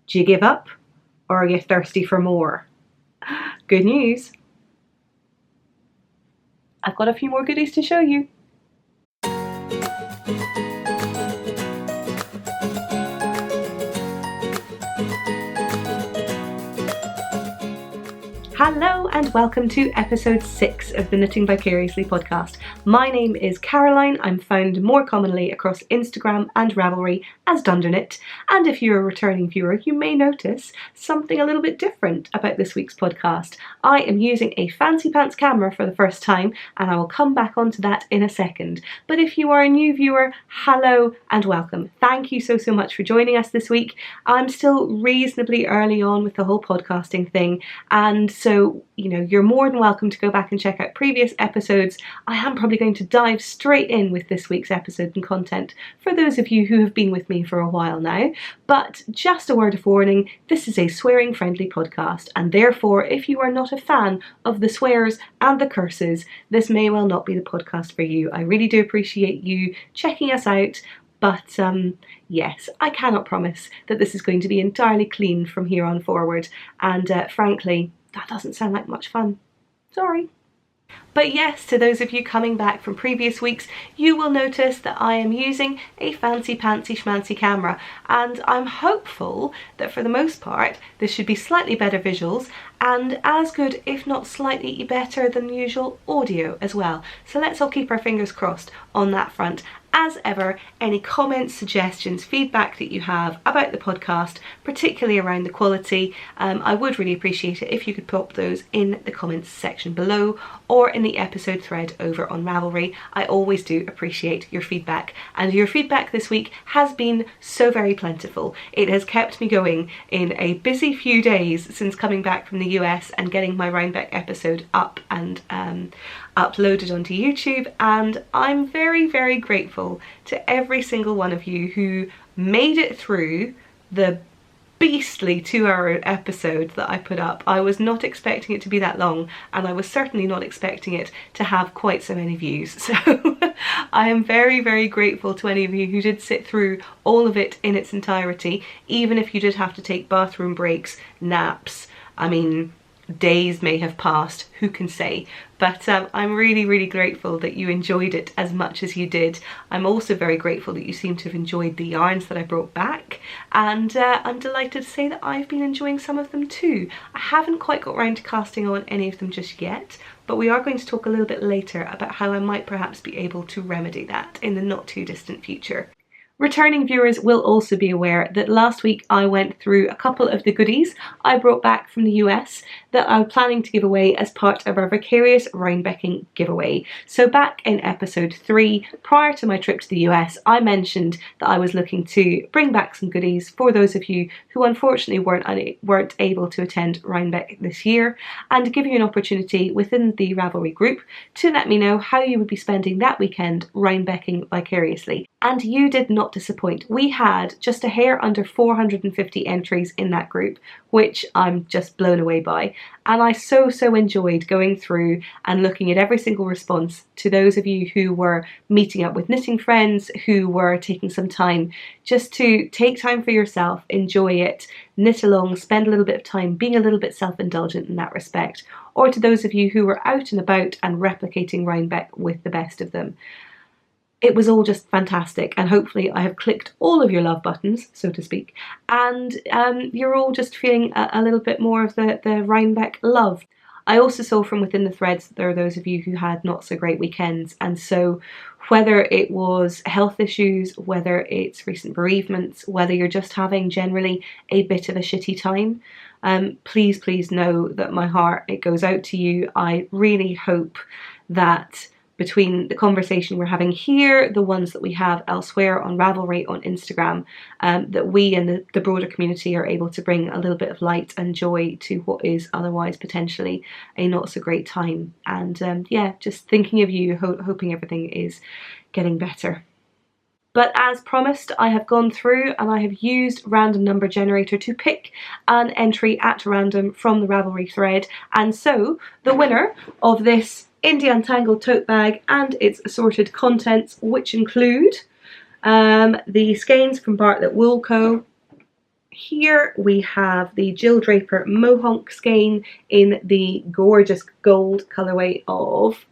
Do you give up, or are you thirsty for more? Good news! I've got a few more goodies to show you. Hello and welcome to episode 6 of the Knitting Vicariously podcast. My name is Caroline. I'm found more commonly across Instagram and Ravelry as Dunderknit, and if you're a returning viewer, you may notice something a little bit different about this week's podcast. I am using a fancy pants camera for the first time, and I will come back onto that in a second. But if you are a new viewer, hello and welcome. Thank you so much for joining us this week. I'm still reasonably early on with the whole podcasting thing, and so, you're more than welcome to go back and check out previous episodes. I am probably going to dive straight in with this week's episode and content for those of you who have been with me for a while now. But just a word of warning, this is a swearing-friendly podcast, and therefore, if you are not a fan of the swears and the curses, this may well not be the podcast for you. I really do appreciate you checking us out. But yes, I cannot promise that this is going to be entirely clean from here on forward, and frankly, that doesn't sound like much fun. Sorry. But yes, to those of you coming back from previous weeks, you will notice that I am using a fancy pantsy schmancy camera, and I'm hopeful that for the most part this should be slightly better visuals and as good, if not slightly better than usual, audio as well. So let's all keep our fingers crossed on that front. As ever, any comments, suggestions, feedback that you have about the podcast, particularly around the quality, I would really appreciate it if you could pop those in the comments section below or in the episode thread over on Ravelry. I always do appreciate your feedback, and your feedback this week has been so very plentiful. It has kept me going in a busy few days since coming back from the US and getting my Rhinebeck episode up and uploaded onto YouTube, and I'm very grateful to every single one of you who made it through the beastly 2-hour episode that I put up. I was not expecting it to be that long, and I was certainly not expecting it to have quite so many views. So I am very grateful to any of you who did sit through all of it in its entirety, even if you did have to take bathroom breaks, naps. I mean, days may have passed, who can say, but I'm really grateful that you enjoyed it as much as you did. I'm also very grateful that you seem to have enjoyed the yarns that I brought back, and I'm delighted to say that I've been enjoying some of them too. I haven't quite got round to casting on any of them just yet, but we are going to talk a little bit later about how I might perhaps be able to remedy that in the not too distant future. Returning viewers will also be aware that last week I went through a couple of the goodies I brought back from the US that I'm planning to give away as part of our Vicarious Rhinebeck giveaway. So back in episode 3, prior to my trip to the US, I mentioned that I was looking to bring back some goodies for those of you who unfortunately weren't able to attend Rhinebeck this year, and give you an opportunity within the Ravelry group to let me know how you would be spending that weekend Rhinebecking vicariously. And you did not disappoint. We had just a hair under 450 entries in that group, which I'm just blown away by. And I so enjoyed going through and looking at every single response to those of you who were meeting up with knitting friends, who were taking some time just to take time for yourself, enjoy it, knit along, spend a little bit of time being a little bit self-indulgent in that respect, or to those of you who were out and about and replicating Rhinebeck with the best of them. It was all just fantastic, and hopefully I have clicked all of your love buttons, so to speak, and you're all just feeling a little bit more of the Rhinebeck love. I also saw from within the threads that there are those of you who had not so great weekends, and so whether it was health issues, whether it's recent bereavements, whether you're just having generally a bit of a shitty time, please know that my heart, it goes out to you. I really hope that between the conversation we're having here, the ones that we have elsewhere on Ravelry, on Instagram, that we and the broader community are able to bring a little bit of light and joy to what is otherwise potentially a not so great time. And yeah, just thinking of you, hoping everything is getting better. But as promised, I have gone through and I have used Random Number Generator to pick an entry at random from the Ravelry thread. And so the winner of this Indie Untangled tote bag and its assorted contents, which include the skeins from Bartlett Wool Co. here we have the Jill Draper Mohonk skein in the gorgeous gold colourway of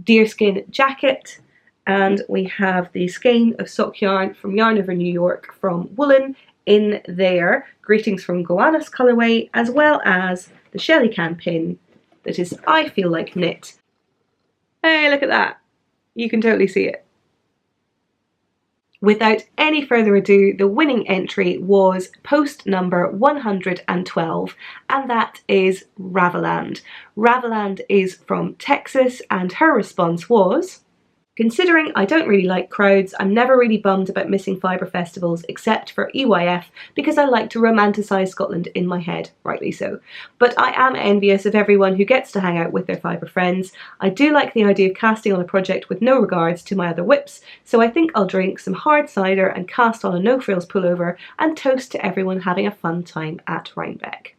Deerskin Jacket, and we have the skein of sock yarn from Yarn Over New York from Woolen in their Greetings from Gowanus colourway, as well as the Shelly Can pin that is I Feel Like Knit. Hey, look at that! You can totally see it. Without any further ado, the winning entry was post number 112, and that is Raveland. Raveland is from Texas, and her response was, considering I don't really like crowds, I'm never really bummed about missing fibre festivals except for EYF because I like to romanticise Scotland in my head, rightly so. But I am envious of everyone who gets to hang out with their fibre friends. I do like the idea of casting on a project with no regards to my other whips, so I think I'll drink some hard cider and cast on a no-frills pullover and toast to everyone having a fun time at Rhinebeck.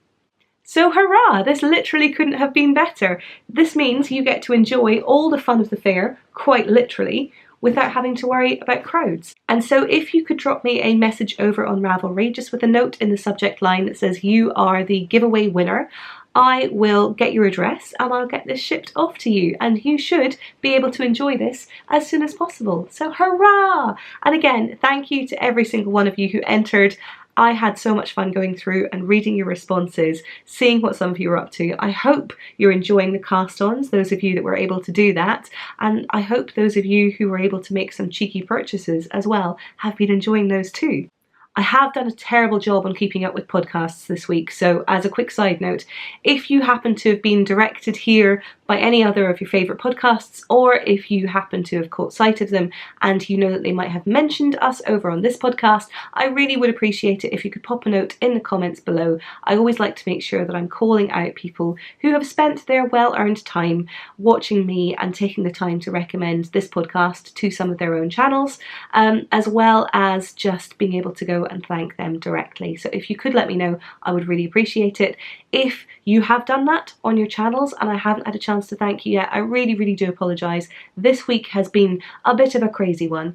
So hurrah, this literally couldn't have been better. This means you get to enjoy all the fun of the fair, quite literally, without having to worry about crowds. And so if you could drop me a message over on Ravelry, just with a note in the subject line that says you are the giveaway winner, I will get your address and I'll get this shipped off to you, and you should be able to enjoy this as soon as possible. So hurrah! And again, thank you to every single one of you who entered. I had so much fun going through and reading your responses, seeing what some of you are up to. I hope you're enjoying the cast-ons, those of you that were able to do that, and I hope those of you who were able to make some cheeky purchases as well have been enjoying those too. I have done a terrible job on keeping up with podcasts this week, so as a quick side note, if you happen to have been directed here by any other of your favourite podcasts, or if you happen to have caught sight of them and you know that they might have mentioned us over on this podcast, I really would appreciate it if you could pop a note in the comments below. I always like to make sure that I'm calling out people who have spent their well-earned time watching me and taking the time to recommend this podcast to some of their own channels, as well as just being able to go and thank them directly. So if you could let me know, I would really appreciate it. If you have done that on your channels and I haven't had a chance to thank you yet, I really do apologise. This week has been a bit of a crazy one,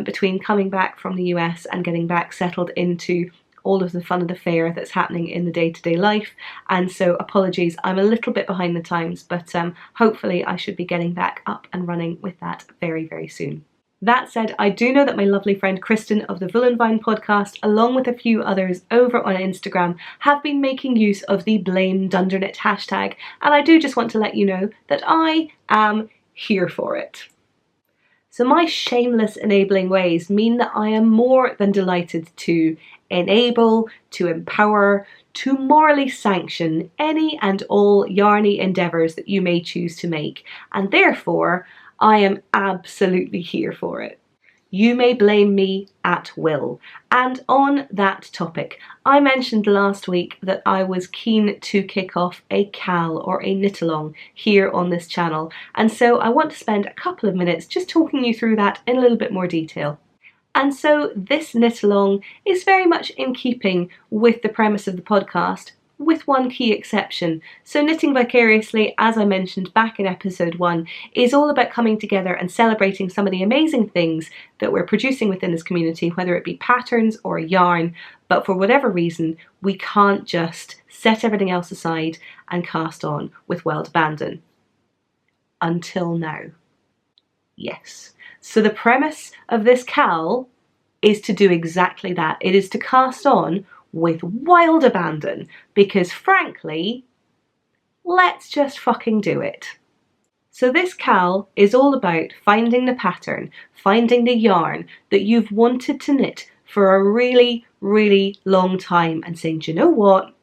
between coming back from the US and getting back settled into all of the fun of the fair that's happening in the day-to-day life, and so apologies, I'm a little bit behind the times, but hopefully I should be getting back up and running with that very soon. That said, I do know that my lovely friend Kristen of the Vullenvine podcast, along with a few others over on Instagram, have been making use of the BLAMEDUNDERKNIT hashtag, and I do just want to let you know that I am here for it. So my shameless enabling ways mean that I am more than delighted to enable, to empower, to morally sanction any and all yarny endeavours that you may choose to make, and therefore I am absolutely here for it. You may blame me at will. And on that topic, I mentioned last week that I was keen to kick off a KAL or a knit-along here on this channel, and so I want to spend a couple of minutes just talking you through that in a little bit more detail. And so this knit-along is very much in keeping with the premise of the podcast, with one key exception. So Knitting Vicariously, as I mentioned back in episode 1, is all about coming together and celebrating some of the amazing things that we're producing within this community, whether it be patterns or yarn, but for whatever reason, we can't just set everything else aside and cast on with wild abandon. Until now. Yes. So the premise of this KAL is to do exactly that. It is to cast on with wild abandon, because frankly, let's just fucking do it. So this KAL is all about finding the pattern, finding the yarn that you've wanted to knit for a really long time and saying, do you know what,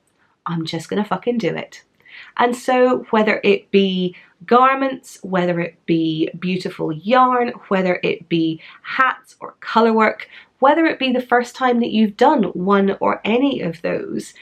I'm just gonna fucking do it. And so whether it be garments, whether it be beautiful yarn, whether it be hats or colourwork, whether it be the first time that you've done one or any of those,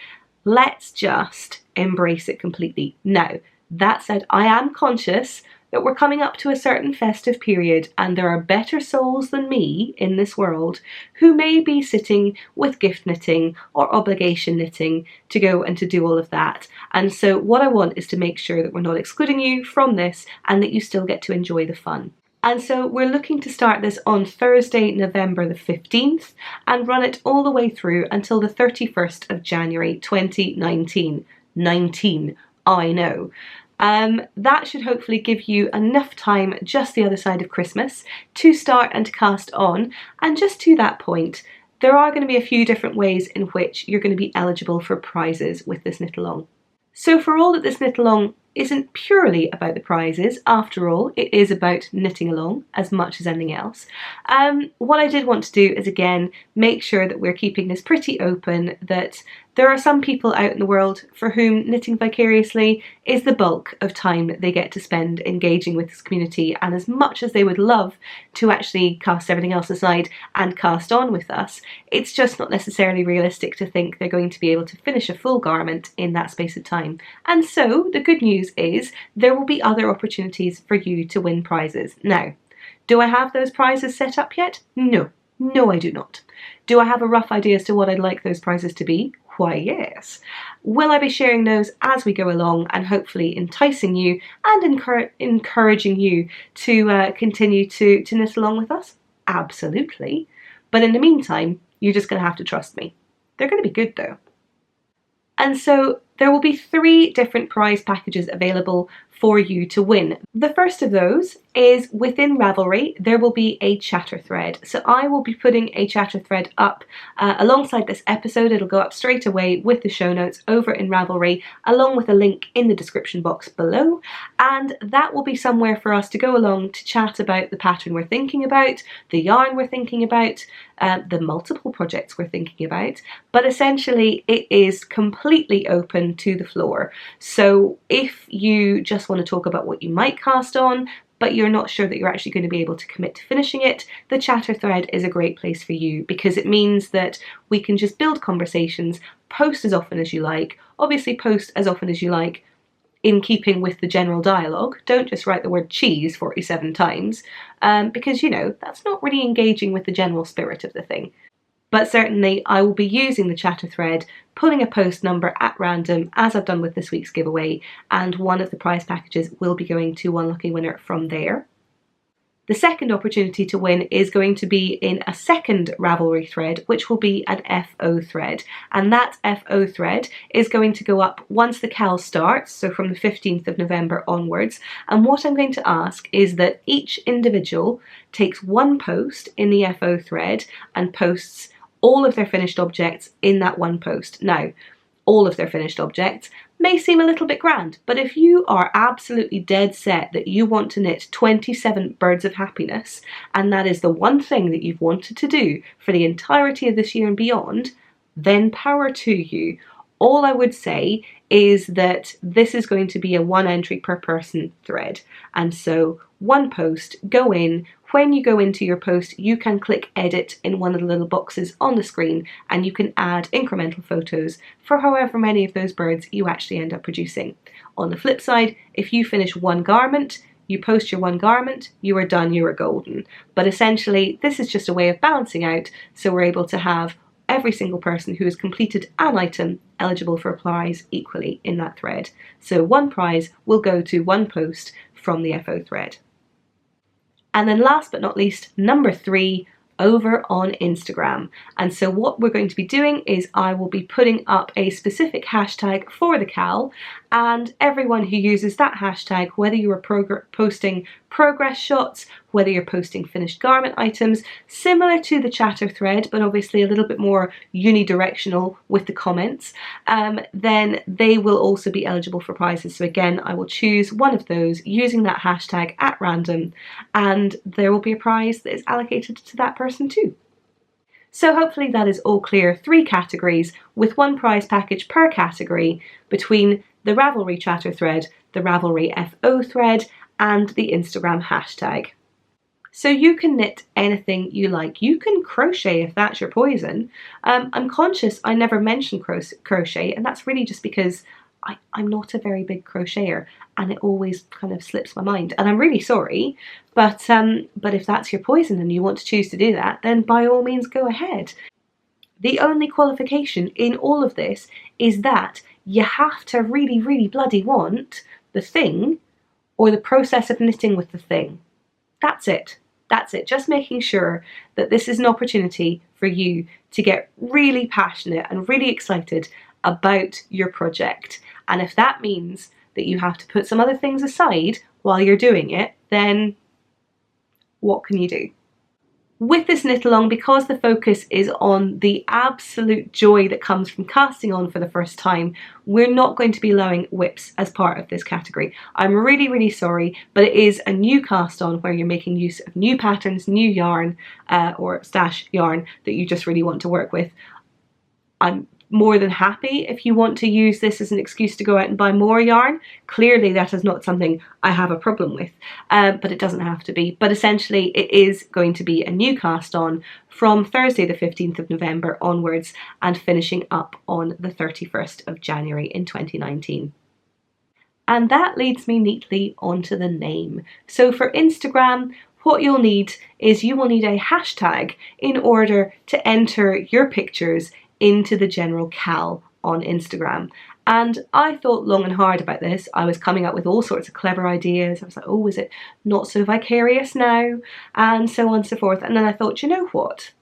let's just embrace it completely. Now, that said, I am conscious that we're coming up to a certain festive period and there are better souls than me in this world who may be sitting with gift knitting or obligation knitting to go and to do all of that. And so what I want is to make sure that we're not excluding you from this and that you still get to enjoy the fun. And so we're looking to start this on Thursday, November the 15th and run it all the way through until the 31st of January 2019. 19, I know. That should hopefully give you enough time just the other side of Christmas to start and cast on. And just to that point, there are going to be a few different ways in which you're going to be eligible for prizes with this knit along. So for all that this knit along isn't purely about the prizes, after all, it is about knitting along as much as anything else. What I did want to do is, again, make sure that we're keeping this pretty open, that there are some people out in the world for whom knitting vicariously is the bulk of time that they get to spend engaging with this community, and as much as they would love to actually cast everything else aside and cast on with us, it's just not necessarily realistic to think they're going to be able to finish a full garment in that space of time. And so the good news is there will be other opportunities for you to win prizes. Now, do I have those prizes set up yet? No. No, I do not. Do I have a rough idea as to what I'd like those prizes to be? Why, yes. Will I be sharing those as we go along and hopefully enticing you and encouraging you to continue to knit along with us? Absolutely. But in the meantime, you're just going to have to trust me. They're going to be good though. And so there will be 3 different prize packages available for you to win. The first of those is within Ravelry, there will be a chatter thread. So I will be putting a chatter thread up alongside this episode. It'll go up straight away with the show notes over in Ravelry, along with a link in the description box below. And that will be somewhere for us to go along to chat about the pattern we're thinking about, the yarn we're thinking about, the multiple projects we're thinking about. But essentially it is completely open to the floor. So if you just want to talk about what you might cast on, but you're not sure that you're actually going to be able to commit to finishing it, the chatter thread is a great place for you, because it means that we can just build conversations, post as often as you like, obviously post as often as you like in keeping with the general dialogue. Don't just write the word cheese 47 times, because, you know, that's not really engaging with the general spirit of the thing. But certainly I will be using the chatter thread, pulling a post number at random as I've done with this week's giveaway, and one of the prize packages will be going to one lucky winner from there. The second opportunity to win is going to be in a second Ravelry thread, which will be an FO thread. And that FO thread is going to go up once the CAL starts, so from the 15th of November onwards. And what I'm going to ask is that each individual takes one post in the FO thread and posts all of their finished objects in that one post. Now, all of their finished objects may seem a little bit grand, but if you are absolutely dead set that you want to knit 27 birds of happiness, and that is the one thing that you've wanted to do for the entirety of this year and beyond, then power to you. All I would say is that this is going to be a 1 entry per person thread, and so one post, go in. When you go into your post, you can click edit in one of the little boxes on the screen, and you can add incremental photos for however many of those birds you actually end up producing. On the flip side, if you finish one garment, you post your one garment, you are done, you are golden. But essentially, this is just a way of balancing out, so we're able to have every single person who has completed an item eligible for a prize equally in that thread. So one prize will go to one post from the FO thread. And then last but not least, number 3, over on Instagram. And so what we're going to be doing is I will be putting up a specific hashtag for the CAL, and everyone who uses that hashtag, whether you are posting progress shots, whether you're posting finished garment items, similar to the chatter thread, but obviously a little bit more unidirectional with the comments, then they will also be eligible for prizes. So again, I will choose one of those using that hashtag at random, and there will be a prize that is allocated to that person too. So hopefully that is all clear. 3 categories with 1 prize package per category between the Ravelry chatter thread, the Ravelry FO thread, and the Instagram hashtag. So you can knit anything you like. You can crochet if that's your poison. I'm conscious I never mentioned crochet, and that's really just because I'm not a very big crocheter, and it always kind of slips my mind, and I'm really sorry, but if that's your poison and you want to choose to do that, then by all means go ahead. The only qualification in all of this is that you have to really, really bloody want the thing or the process of knitting with the thing. That's it. That's it. Just making sure that this is an opportunity for you to get really passionate and really excited about your project. And if that means that you have to put some other things aside while you're doing it, then what can you do? With this knit along, because the focus is on the absolute joy that comes from casting on for the first time, we're not going to be allowing whips as part of this category. I'm really, really sorry, but it is a new cast on where you're making use of new patterns, new yarn, or stash yarn that you just really want to work with. I'm more than happy if you want to use this as an excuse to go out and buy more yarn. Clearly that is not something I have a problem with, but it doesn't have to be. But essentially it is going to be a new cast on from Thursday the 15th of November onwards and finishing up on the 31st of January in 2019. And that leads me neatly onto the name. So for Instagram, what you'll need is you will need a hashtag in order to enter your pictures into the general cal on Instagram. And I thought long and hard about this. I was coming up with all sorts of clever ideas. I was like, oh, is it not so vicarious now? And so on and so forth. And then I thought, you know what?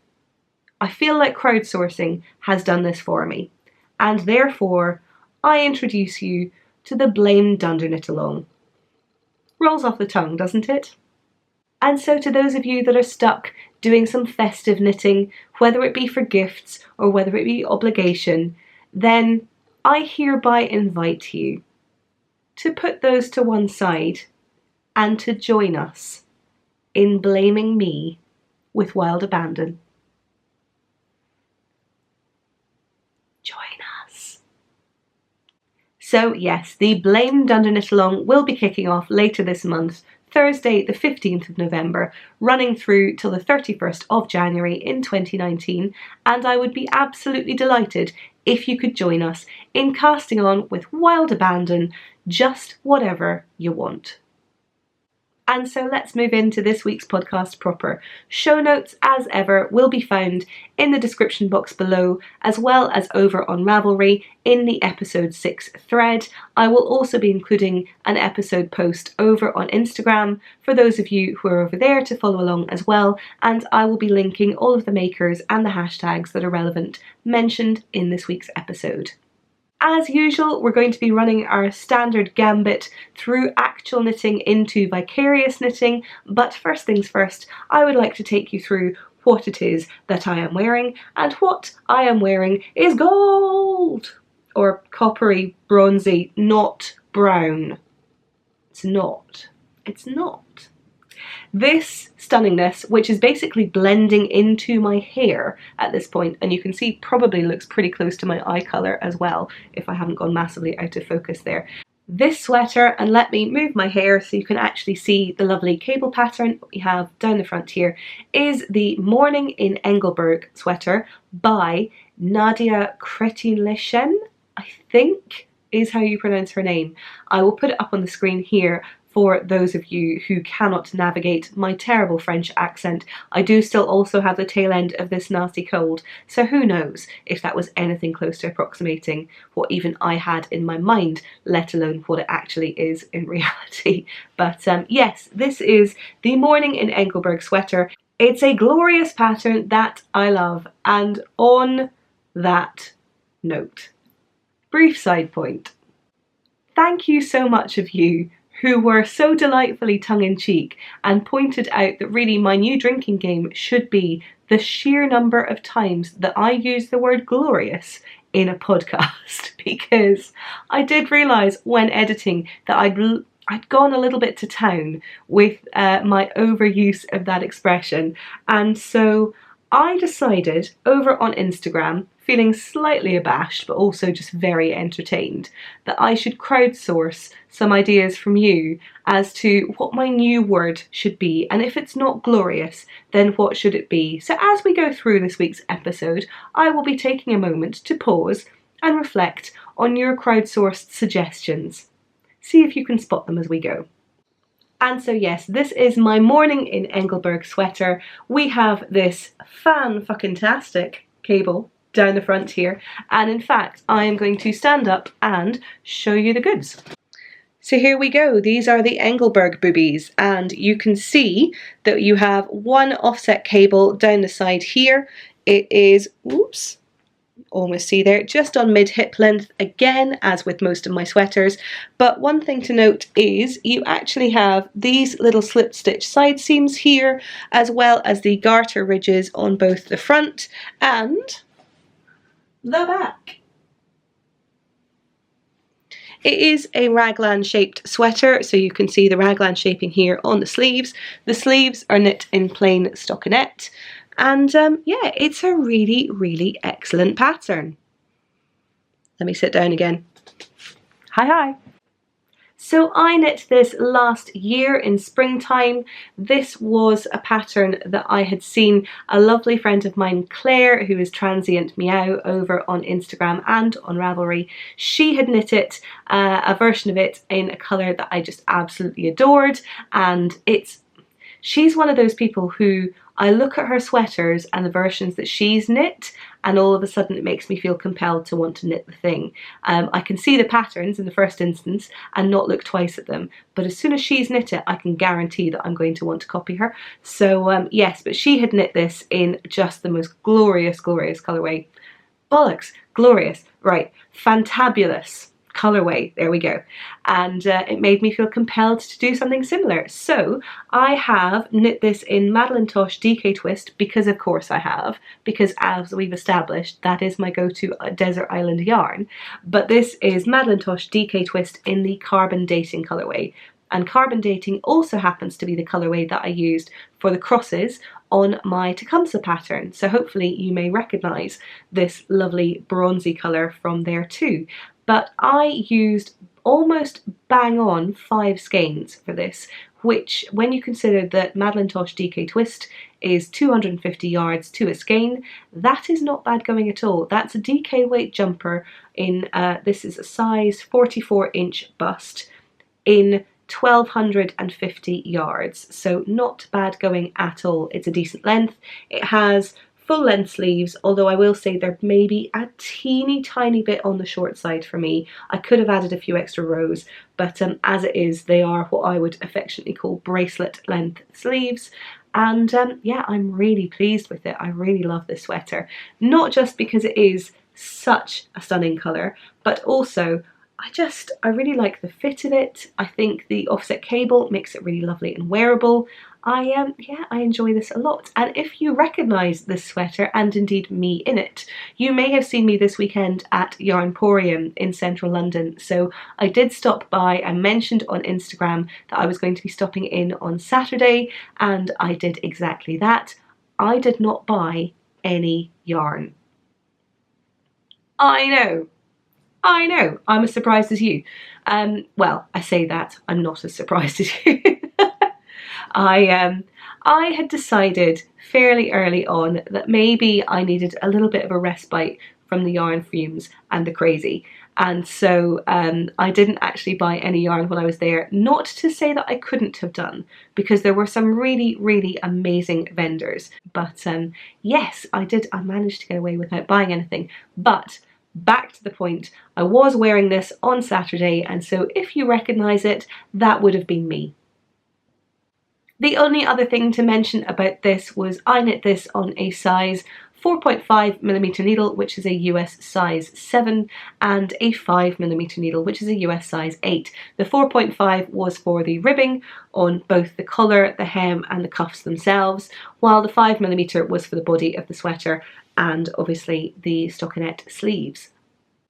I feel like crowdsourcing has done this for me. And therefore, I introduce you to the BLAMEDUNDERKNITALONG. Rolls off the tongue, doesn't it? And so to those of you that are stuck doing some festive knitting, whether it be for gifts or whether it be obligation, then I hereby invite you to put those to one side and to join us in blaming me with wild abandon. Join us. So yes, the BLAMEDUNDERKNITALONG will be kicking off later this month, Thursday the 15th of November, running through till the 31st of January in 2019, and I would be absolutely delighted if you could join us in casting on with wild abandon just whatever you want. And so let's move into this week's podcast proper. Show notes, as ever, will be found in the description box below, as well as over on Ravelry in the episode 6 thread. I will also be including an episode post over on Instagram for those of you who are over there to follow along as well, and I will be linking all of the makers and the hashtags that are relevant mentioned in this week's episode. As usual, we're going to be running our standard gambit through actual knitting into vicarious knitting, but first things first, I would like to take you through what it is that I am wearing, and what I am wearing is gold! Or coppery, bronzy, not brown. It's not. It's not. This stunningness, which is basically blending into my hair at this point, and you can see probably looks pretty close to my eye colour as well, if I haven't gone massively out of focus there. This sweater, and let me move my hair so you can actually see the lovely cable pattern we have down the front here, is the Morning in Engelberg sweater by Nadia Kretinlechen, I think is how you pronounce her name. I will put it up on the screen here for those of you who cannot navigate my terrible French accent. I do still also have the tail end of this nasty cold, so who knows if that was anything close to approximating what even I had in my mind, let alone what it actually is in reality. But yes, this is the Morning in Engelberg sweater. It's a glorious pattern that I love, and on that note, brief side point. Thank you so much of you who were so delightfully tongue-in-cheek and pointed out that really my new drinking game should be the sheer number of times that I use the word glorious in a podcast, because I did realise when editing that I'd gone a little bit to town with my overuse of that expression, and so I decided over on Instagram, feeling slightly abashed but also just very entertained, that I should crowdsource some ideas from you as to what my new word should be, and if it's not glorious, then what should it be. So as we go through this week's episode, I will be taking a moment to pause and reflect on your crowdsourced suggestions. See if you can spot them as we go. And so yes, this is my Morning in Engelberg sweater. We have this fan-fucking-tastic cable down the front here, and in fact I am going to stand up and show you the goods. So here we go, these are the Engelberg boobies, and you can see that you have one offset cable down the side here. It is, oops, almost see there, just on mid hip length again, as with most of my sweaters. But one thing to note is you actually have these little slip stitch side seams here, as well as the garter ridges on both the front and the back. It is a raglan shaped sweater, so you can see the raglan shaping here on the sleeves. The sleeves are knit in plain stockinette, and yeah, it's a really, really excellent pattern. Let me sit down again. Hi. So I knit this last year in springtime. This was a pattern that I had seen a lovely friend of mine, Claire, who is Transient Meow over on Instagram and on Ravelry. She had knit it, a version of it in a colour that I just absolutely adored, and she's one of those people who I look at her sweaters and the versions that she's knit, and all of a sudden it makes me feel compelled to want to knit the thing. I can see the patterns in the first instance and not look twice at them, but as soon as she's knit it, I can guarantee that I'm going to want to copy her. So yes, but she had knit this in just the most glorious, glorious colourway. Bollocks, glorious, right, fantabulous colorway, there we go, and it made me feel compelled to do something similar. So I have knit this in Madeline Tosh DK Twist, because of course I have, because as we've established, that is my go-to desert island yarn. But this is Madeline Tosh DK Twist in the Carbon Dating colorway, and Carbon Dating also happens to be the colorway that I used for the crosses on my Tecumseh pattern, so hopefully you may recognise this lovely bronzy colour from there too. But I used almost bang on 5 skeins for this, which, when you consider that Madeline Tosh DK Twist is 250 yards to a skein, that is not bad going at all. That's a DK weight jumper in, this is a size 44-inch bust in 1250 yards, so not bad going at all. It's a decent length. It has full length sleeves, although I will say they're maybe a teeny tiny bit on the short side for me. I could have added a few extra rows, but as it is, they are what I would affectionately call bracelet length sleeves. And yeah, I'm really pleased with it. I really love this sweater, not just because it is such a stunning colour, but also I really like the fit of it. I think the offset cable makes it really lovely and wearable. Yeah, I enjoy this a lot. And if you recognise this sweater, and indeed me in it, you may have seen me this weekend at Yarnporium in central London. So I did stop by. I mentioned on Instagram that I was going to be stopping in on Saturday, and I did exactly that. I did not buy any yarn. I know, I'm as surprised as you. Well, I say that, I'm not as surprised as you. I had decided fairly early on that maybe I needed a little bit of a respite from the yarn fumes and the crazy. And so I didn't actually buy any yarn when I was there. Not to say that I couldn't have done, because there were some really, really amazing vendors. But yes, I managed to get away without buying anything. But back to the point, I was wearing this on Saturday, and so if you recognise it, that would have been me. The only other thing to mention about this was I knit this on a size 4.5mm needle, which is a US size 7, and a 5mm needle, which is a US size 8. The 4.5 was for the ribbing on both the collar, the hem and the cuffs themselves, while the 5mm was for the body of the sweater and obviously the stockinette sleeves.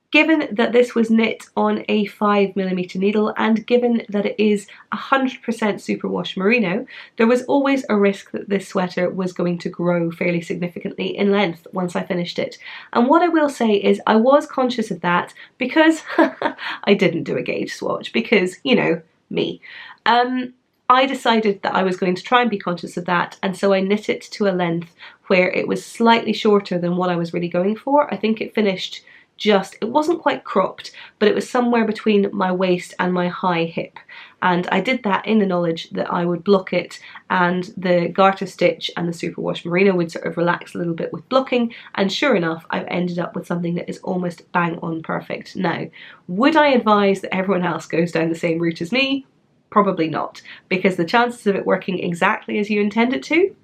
Given that this was knit on a 5mm needle, and given that it is 100% superwash merino, there was always a risk that this sweater was going to grow fairly significantly in length once I finished it. And what I will say is I was conscious of that because I didn't do a gauge swatch, because, you know, me. I decided that I was going to try and be conscious of that, and so I knit it to a length where it was slightly shorter than what I was really going for. I think it finished it wasn't quite cropped, but it was somewhere between my waist and my high hip. And I did that in the knowledge that I would block it, and the garter stitch and the superwash merino would sort of relax a little bit with blocking, and sure enough I've ended up with something that is almost bang on perfect. Now, would I advise that everyone else goes down the same route as me? Probably not, because the chances of it working exactly as you intend it to?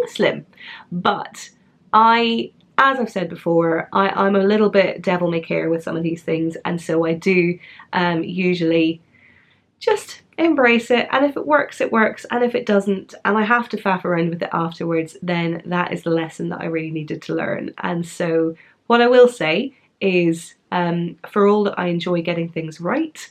Slim. But as I've said before, I'm a little bit devil may care with some of these things, and so I do usually just embrace it, and if it works, it works, and if it doesn't, and I have to faff around with it afterwards, then that is the lesson that I really needed to learn. And so what I will say is, for all that I enjoy getting things right,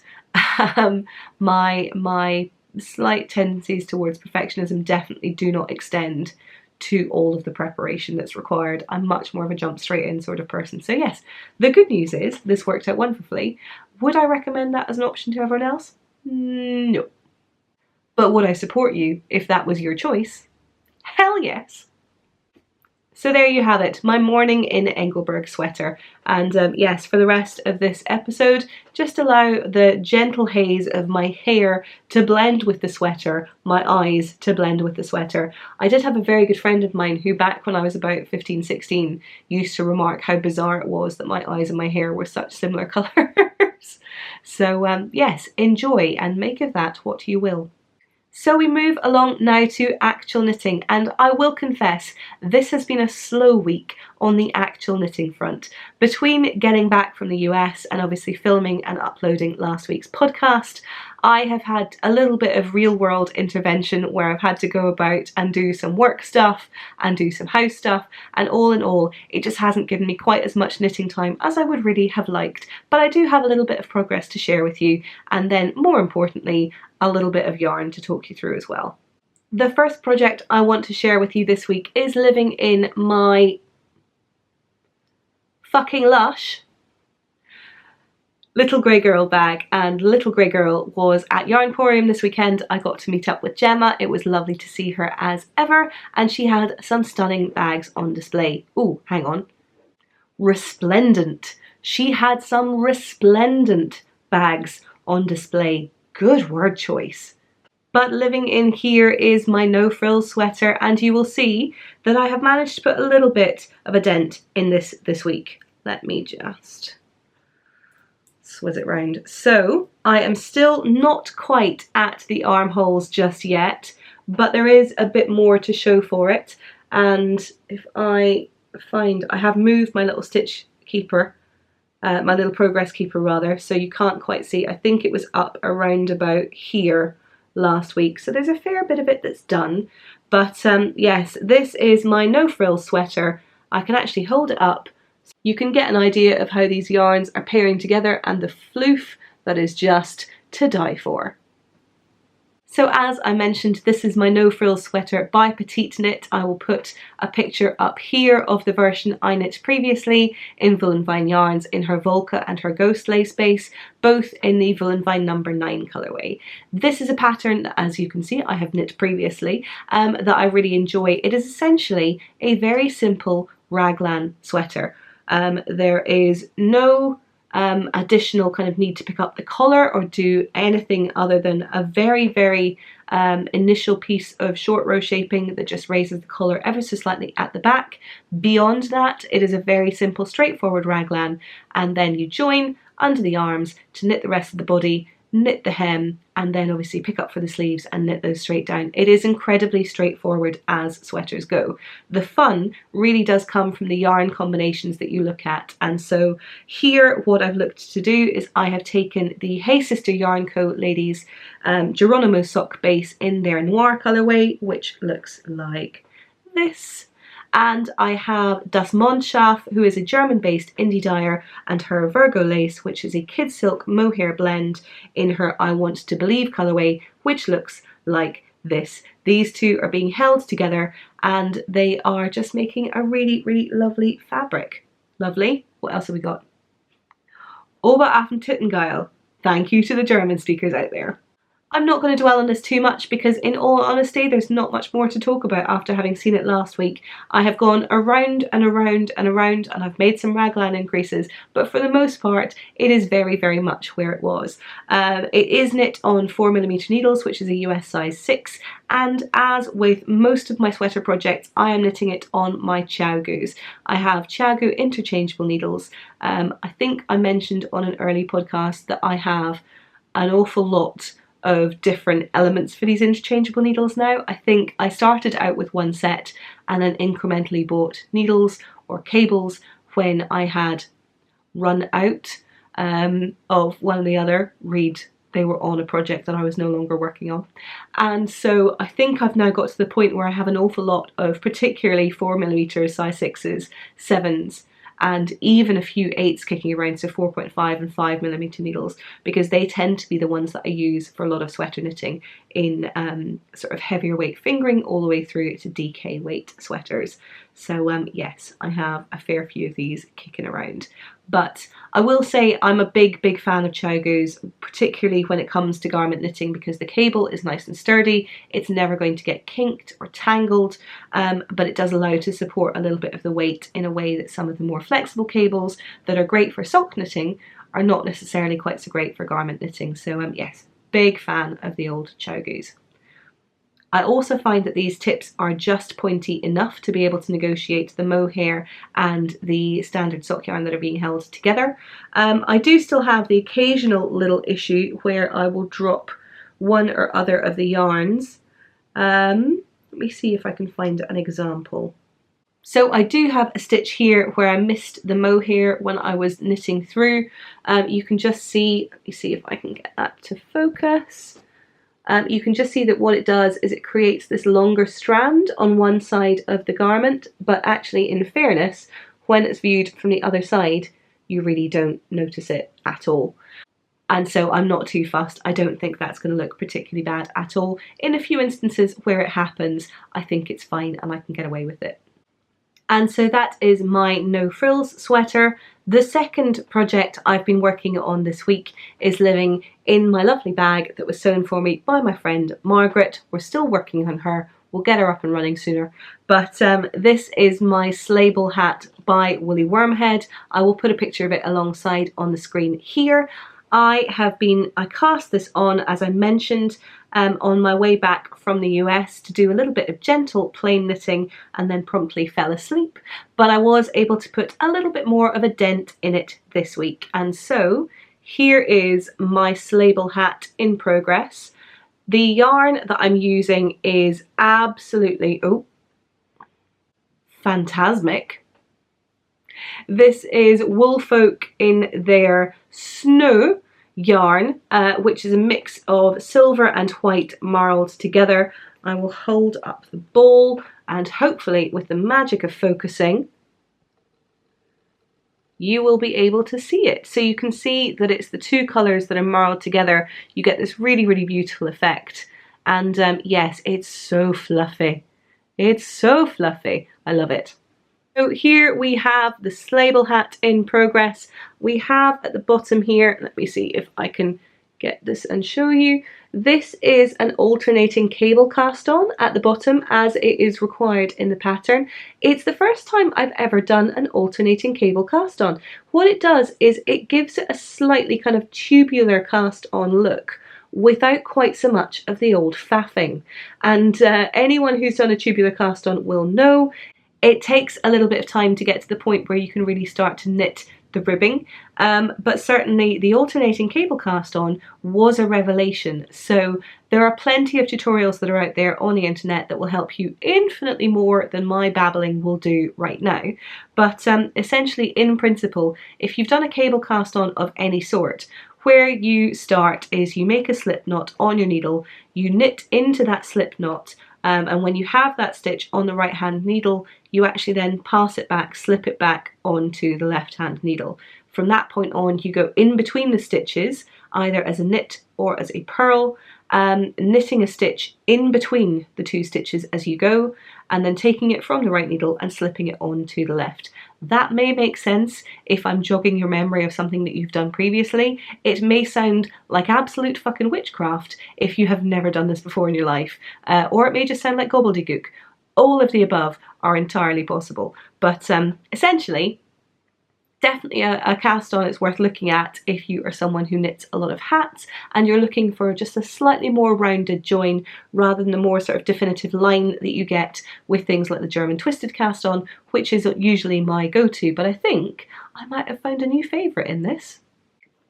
my slight tendencies towards perfectionism definitely do not extend to all of the preparation that's required. I'm much more of a jump straight in sort of person. So yes, the good news is this worked out wonderfully. Would I recommend that as an option to everyone else? No. But would I support you if that was your choice? Hell yes. So there you have it, my morning in Engelberg sweater. And yes, for the rest of this episode, just allow the gentle haze of my hair to blend with the sweater, my eyes to blend with the sweater. I did have a very good friend of mine who, back when I was about 15, 16, used to remark how bizarre it was that my eyes and my hair were such similar colours. So yes, enjoy and make of that what you will. So we move along now to actual knitting, and I will confess this has been a slow week on the actual knitting front. Between getting back from the US and obviously filming and uploading last week's podcast, I have had a little bit of real world intervention where I've had to go about and do some work stuff and do some house stuff, and all in all it just hasn't given me quite as much knitting time as I would really have liked. But I do have a little bit of progress to share with you, and then more importantly a little bit of yarn to talk you through as well. The first project I want to share with you this week is living in my fucking lush Little Grey Girl bag, and Little Grey Girl was at Yarnporium this weekend. I got to meet up with Gemma. It was lovely to see her as ever, and she had some stunning bags on display. Ooh, hang on. Resplendent. She had some resplendent bags on display. Good word choice. But living in here is my no frills sweater, and you will see that I have managed to put a little bit of a dent in this week. Let me just swizz it round. So I am still not quite at the armholes just yet, but there is a bit more to show for it. And if I find, I have moved my little stitch keeper, my little progress keeper rather, so you can't quite see. I think it was up around about here last week, so there's a fair bit of it that's done. But yes, this is my no frills sweater. I can actually hold it up. You can get an idea of how these yarns are pairing together, and the floof that is just to die for. So as I mentioned, this is my no frills sweater by Petite Knit. I will put a picture up here of the version I knit previously in Woolenvine yarns in her Volca and her Ghost Lace base, both in the Woolenvine number 9 colourway. This is a pattern that, as you can see, I have knit previously that I really enjoy. It is essentially a very simple raglan sweater. There is no additional kind of need to pick up the collar or do anything other than a very, very initial piece of short row shaping that just raises the collar ever so slightly at the back. Beyond that, it is a very simple, straightforward raglan, and then you join under the arms to knit the rest of the body, knit the hem, and then obviously pick up for the sleeves and knit those straight down. It is incredibly straightforward as sweaters go. The fun really does come from the yarn combinations that you look at, and so here what I've looked to do is I have taken the Hey Sister Yarn Co. ladies Geronimo sock base in their noir colourway, which looks like this. And I have Das Mondschaf, who is a German-based indie dyer, and her Virgo lace, which is a kid silk mohair blend in her I Want to Believe colourway, which looks like this. These two are being held together and they are just making a really, really lovely fabric. Lovely. What else have we got? Superaffentittengeil. Thank you to the German speakers out there. I'm not going to dwell on this too much because in all honesty there's not much more to talk about after having seen it last week. I have gone around and around and around and I've made some raglan increases, but for the most part it is very, very much where it was. It is knit on 4mm needles, which is a US size 6, and as with most of my sweater projects I am knitting it on my CHOWGOs. I have CHOWGO interchangeable needles. I think I mentioned on an early podcast that I have an awful lot of different elements for these interchangeable needles now. I think I started out with one set and then incrementally bought needles or cables when I had run out of one or the other. They were on a project that I was no longer working on. And so I think I've now got to the point where I have an awful lot of particularly 4mm size 6s, 7s, and even a few 8s kicking around, so 4.5 and 5mm needles, because they tend to be the ones that I use for a lot of sweater knitting in sort of heavier weight fingering all the way through to DK weight sweaters. So yes, I have a fair few of these kicking around. But I will say I'm a big, big fan of CHOWGOs, particularly when it comes to garment knitting, because the cable is nice and sturdy. It's never going to get kinked or tangled, but it does allow to support a little bit of the weight in a way that some of the more flexible cables that are great for sock knitting are not necessarily quite so great for garment knitting. So yes, big fan of the old CHOWGOs. I also find that these tips are just pointy enough to be able to negotiate the mohair and the standard sock yarn that are being held together. I do still have the occasional little issue where I will drop one or other of the yarns. Let me see if I can find an example. So I do have a stitch here where I missed the mohair when I was knitting through. You can just see, let me see if I can get that to focus. You can just see that what it does is it creates this longer strand on one side of the garment, but actually, in fairness, when it's viewed from the other side, you really don't notice it at all. And so I'm not too fussed. I don't think that's going to look particularly bad at all. In a few instances where it happens, I think it's fine and I can get away with it. And so that is my no frills sweater. The second project I've been working on this week is living in my lovely bag that was sewn for me by my friend Margaret. We're still working on her. We'll get her up and running sooner. But this is my Slable hat by Woolly Wormhead. I will put a picture of it alongside on the screen here. I cast this on, as I mentioned, on my way back from the US to do a little bit of gentle plain knitting and then promptly fell asleep. But I was able to put a little bit more of a dent in it this week. And so here is my Slable hat in progress. The yarn that I'm using is absolutely, phantasmic. This is Woolfolk in their Snow yarn, which is a mix of silver and white marled together. I will hold up the ball and hopefully with the magic of focusing you will be able to see it. So you can see that it's the two colours that are marled together. You get this really, really beautiful effect. And yes, it's so fluffy. It's so fluffy. I love it. So here we have the Slable hat in progress. We have at the bottom here, let me see if I can get this and show you. This is an alternating cable cast on at the bottom as it is required in the pattern. It's the first time I've ever done an alternating cable cast on. What it does is it gives it a slightly kind of tubular cast on look without quite so much of the old faffing. And anyone who's done a tubular cast on will know it takes a little bit of time to get to the point where you can really start to knit the ribbing, but certainly the alternating cable cast on was a revelation. So there are plenty of tutorials that are out there on the internet that will help you infinitely more than my babbling will do right now. But essentially, in principle, if you've done a cable cast on of any sort, where you start is you make a slip knot on your needle, you knit into that slip knot, and when you have that stitch on the right hand needle, you actually then pass it back, slip it back onto the left hand needle. From that point on, you go in between the stitches, either as a knit or as a purl, knitting a stitch in between the two stitches as you go, and then taking it from the right needle and slipping it onto the left. That may make sense if I'm jogging your memory of something that you've done previously. It may sound like absolute fucking witchcraft if you have never done this before in your life, or it may just sound like gobbledygook. All of the above are entirely possible, but essentially, definitely a cast on it's worth looking at if you are someone who knits a lot of hats and you're looking for just a slightly more rounded join rather than the more sort of definitive line that you get with things like the German twisted cast on, which is usually my go-to, but I think I might have found a new favourite in this.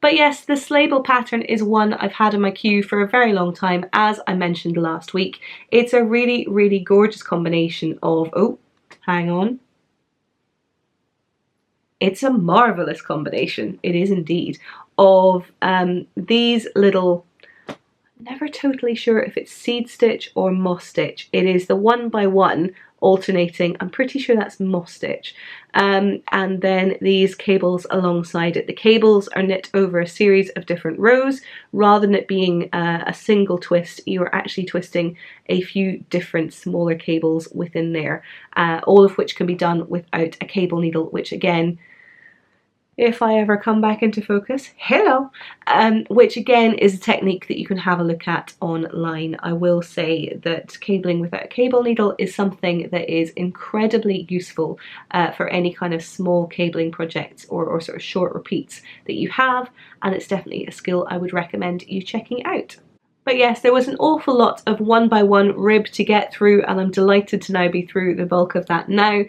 But yes, the label pattern is one I've had in my queue for a very long time, as I mentioned last week. It's a really, really gorgeous combination of, oh, hang on. It's a marvellous combination, it is indeed, of these little, I'm never totally sure if it's seed stitch or moss stitch. It is the 1x1 alternating, I'm pretty sure that's moss stitch, and then these cables alongside it. The cables are knit over a series of different rows. Rather than it being a single twist, you are actually twisting a few different smaller cables within there, all of which can be done without a cable needle, which again, if I ever come back into focus, hello, which again is a technique that you can have a look at online. I will say that cabling without a cable needle is something that is incredibly useful for any kind of small cabling projects or sort of short repeats that you have, and it's definitely a skill I would recommend you checking out. But yes, there was an awful lot of 1x1 rib to get through, and I'm delighted to now be through the bulk of that now.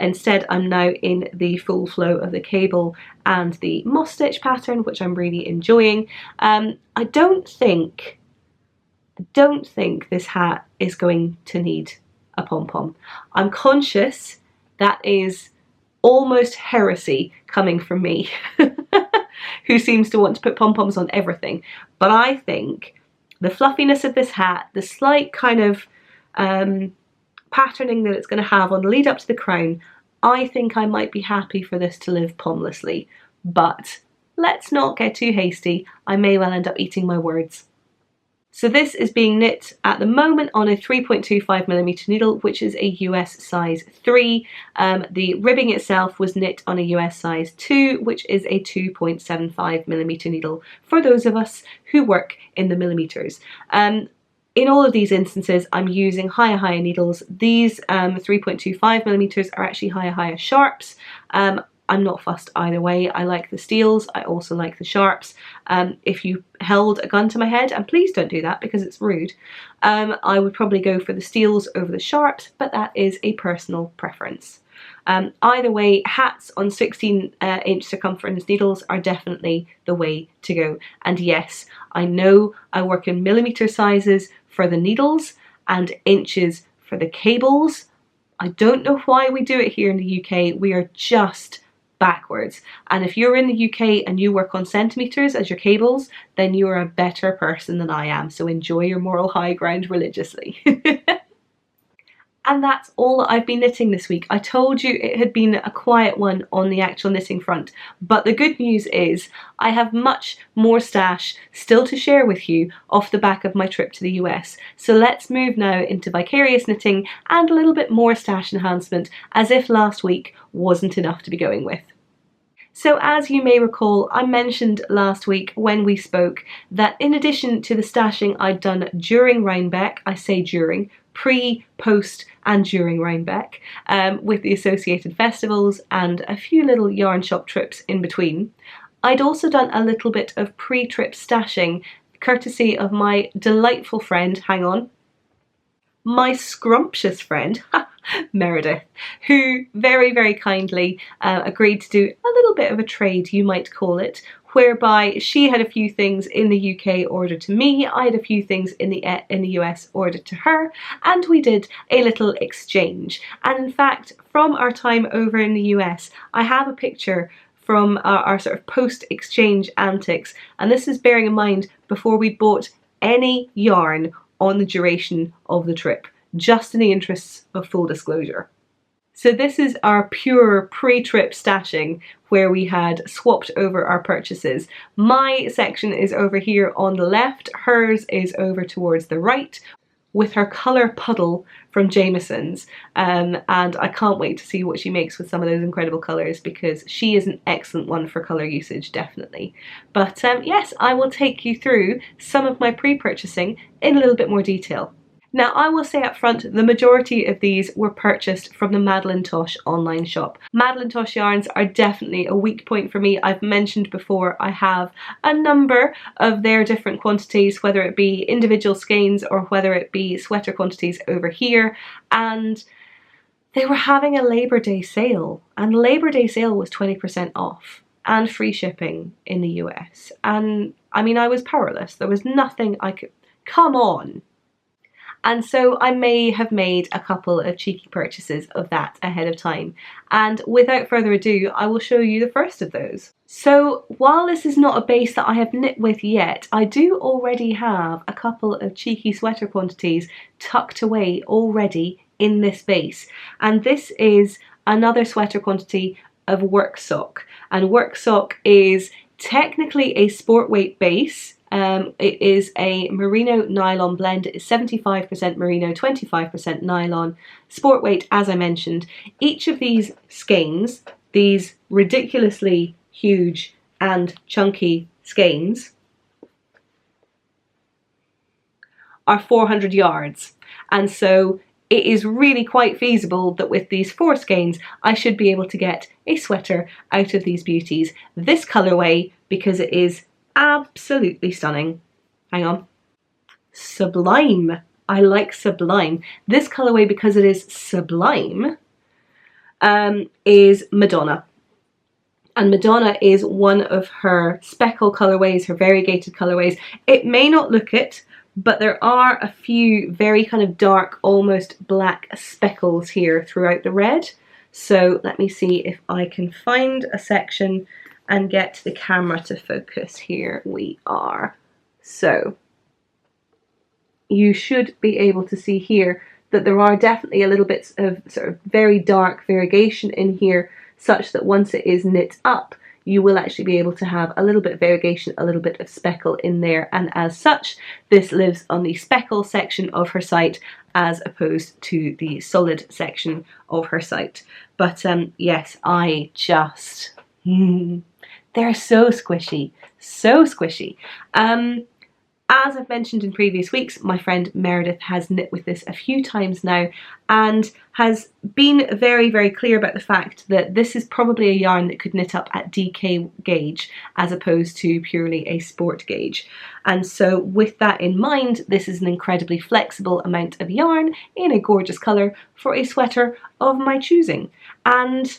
Instead, I'm now in the full flow of the cable and the moss stitch pattern, which I'm really enjoying. I don't think this hat is going to need a pom-pom. I'm conscious that is almost heresy coming from me, who seems to want to put pom-poms on everything. But I think the fluffiness of this hat, the slight kind of patterning that it's going to have on the lead up to the crown, I think I might be happy for this to live pomlessly. But let's not get too hasty, I may well end up eating my words. So this is being knit at the moment on a 3.25mm needle, which is a US size 3. The ribbing itself was knit on a US size 2, which is a 2.75mm needle for those of us who work in the millimeters. In all of these instances, I'm using higher needles. These 3.25mm are actually higher sharps. I'm not fussed either way. I like the steels, I also like the sharps. If you held a gun to my head, and please don't do that because it's rude, I would probably go for the steels over the sharps, but that is a personal preference. Either way, hats on 16-inch circumference needles are definitely the way to go. And yes, I know I work in millimeter sizes for the needles and inches for the cables. I don't know why we do it here in the UK. We are just backwards, and if you're in the UK and you work on centimeters as your cables, then you're a better person than I am, so enjoy your moral high ground religiously. And that's all I've been knitting this week. I told you it had been a quiet one on the actual knitting front, but the good news is I have much more stash still to share with you off the back of my trip to the US. So let's move now into vicarious knitting and a little bit more stash enhancement, as if last week wasn't enough to be going with. So as you may recall, I mentioned last week when we spoke that in addition to the stashing I'd done during Rhinebeck, I say during, pre, post and during Rhinebeck, with the associated festivals and a few little yarn shop trips in between, I'd also done a little bit of pre-trip stashing, courtesy of my delightful friend, hang on, my scrumptious friend, Meredith, who very kindly agreed to do a little bit of a trade, you might call it, whereby she had a few things in the UK ordered to me, I had a few things in the US ordered to her, and we did a little exchange. And in fact, from our time over in the US, I have a picture from our sort of post-exchange antics, and this is bearing in mind before we bought any yarn on the duration of the trip, just in the interests of full disclosure. So this is our pure pre-trip stashing where we had swapped over our purchases. My section is over here on the left, hers is over towards the right. with her colour puddle from Jameson's, and I can't wait to see what she makes with some of those incredible colours, because she is an excellent one for colour usage, definitely. But yes, I will take you through some of my pre-purchasing in a little bit more detail. Now, I will say up front, the majority of these were purchased from the Madeline Tosh online shop. Madeline Tosh yarns are definitely a weak point for me. I've mentioned before I have a number of their different quantities, whether it be individual skeins or whether it be sweater quantities over here, and they were having a Labour Day sale, and Labour Day sale was 20% off and free shipping in the US. And I mean, I was powerless. There was nothing I could, come on. And so I may have made a couple of cheeky purchases of that ahead of time. And without further ado, I will show you the first of those. So while this is not a base that I have knit with yet, I do already have a couple of cheeky sweater quantities tucked away already in this base. And this is another sweater quantity of work sock. And work sock is technically a sport weight base. It is a merino nylon blend. It is 75% merino, 25% nylon, sport weight, as I mentioned. Each of these skeins, these ridiculously huge and chunky skeins, are 400 yards. And so it is really quite feasible that with these 4 skeins, I should be able to get a sweater out of these beauties. This colourway, because it is absolutely stunning. Hang on. Sublime. I like sublime. This colourway, because it is sublime, is Madonna. And Madonna is one of her speckle colourways, her variegated colourways. It may not look it, but there are a few very kind of dark, almost black speckles here throughout the red. So let me see if I can find a section and get the camera to focus. Here we are. So you should be able to see here that there are definitely a little bits of sort of very dark variegation in here, such that once it is knit up, you will actually be able to have a little bit of variegation, a little bit of speckle in there, and as such, this lives on the speckle section of her site as opposed to the solid section of her site. But yes, I just... they're so squishy, so squishy. As I've mentioned in previous weeks, my friend Meredith has knit with this a few times now and has been very, very clear about the fact that this is probably a yarn that could knit up at DK gauge as opposed to purely a sport gauge. And so with that in mind, this is an incredibly flexible amount of yarn in a gorgeous colour for a sweater of my choosing. And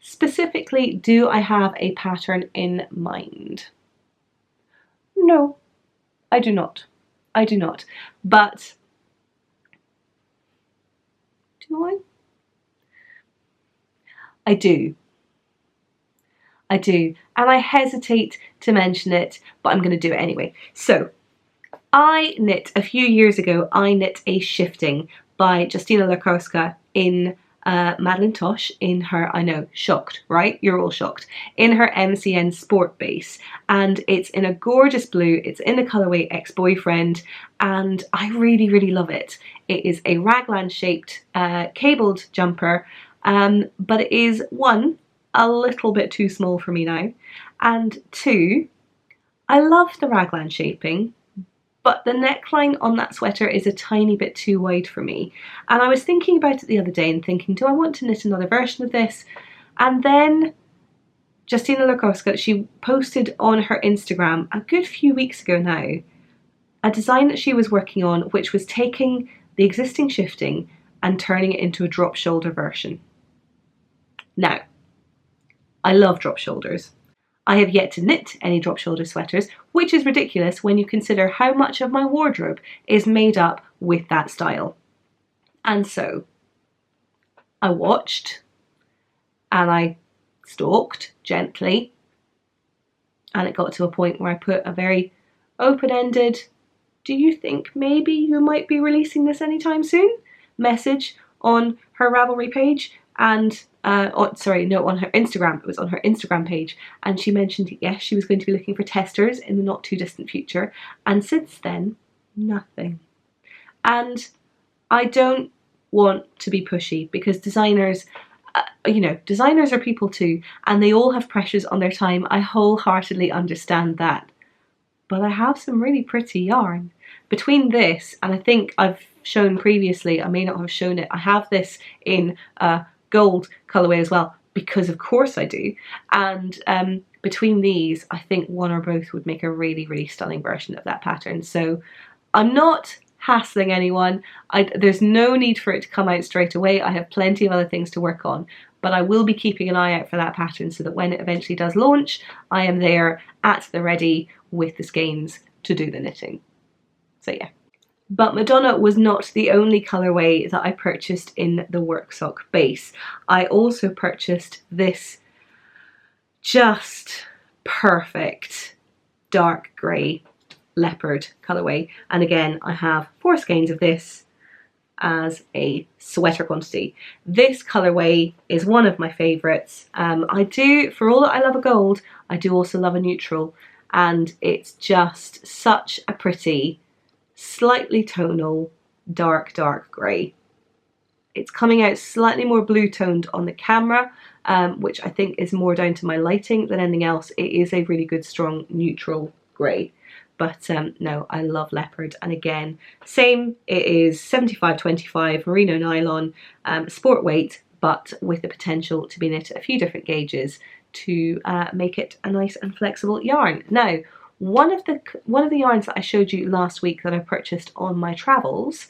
specifically, do I have a pattern in mind? No. I do not. I do not. But do I? I do. I do. And I hesitate to mention it, but I'm going to do it anyway. So, I knit, a few years ago, I knit a shifting by Justyna Larkowska in Madeline Tosh in her, I know, shocked, right? You're all shocked. In her MCN Sport base. And it's in a gorgeous blue. It's in the colourway Ex-Boyfriend. And I really, really love it. It is a raglan shaped cabled jumper. But it is, one, a little bit too small for me now. And two, I love the raglan shaping, but the neckline on that sweater is a tiny bit too wide for me. And I was thinking about it the other day and thinking, do I want to knit another version of this? And then Justyna Larkowska, she posted on her Instagram a good few weeks ago now, a design that she was working on, which was taking the existing shifting and turning it into a drop shoulder version. Now, I love drop shoulders. I have yet to knit any drop shoulder sweaters, which is ridiculous when you consider how much of my wardrobe is made up with that style. And so I watched and I stalked gently, and it got to a point where I put a very open-ended, do you think maybe you might be releasing this anytime soon? Message on her Ravelry page, and on her Instagram. It was on her Instagram page, and she mentioned yes, she was going to be looking for testers in the not too distant future, and since then, nothing. And I don't want to be pushy, because designers, you know, designers are people too, and they all have pressures on their time. I wholeheartedly understand that. But I have some really pretty yarn. Between this, and I think I've shown previously, I may not have shown it, I have this in gold colourway as well, because of course I do. And between these, I think one or both would make a really, really stunning version of that pattern. So I'm not hassling anyone. There's no need for it to come out straight away. I have plenty of other things to work on, but I will be keeping an eye out for that pattern so that when it eventually does launch, I am there at the ready with the skeins to do the knitting. So yeah. But Madonna was not the only colourway that I purchased in the work sock base. I also purchased this just perfect dark grey leopard colourway, and again I have 4 skeins of this as a sweater quantity. This colourway is one of my favourites. I do, for all that I love a gold, I do also love a neutral, and it's just such a pretty, slightly tonal, dark grey. It's coming out slightly more blue toned on the camera, which I think is more down to my lighting than anything else. It is a really good strong neutral grey. But no, I love leopard, and again, same, it is 75/25 merino nylon, sport weight, but with the potential to be knit at a few different gauges to make it a nice and flexible yarn. Now, one of the yarns that I showed you last week that I purchased on my travels,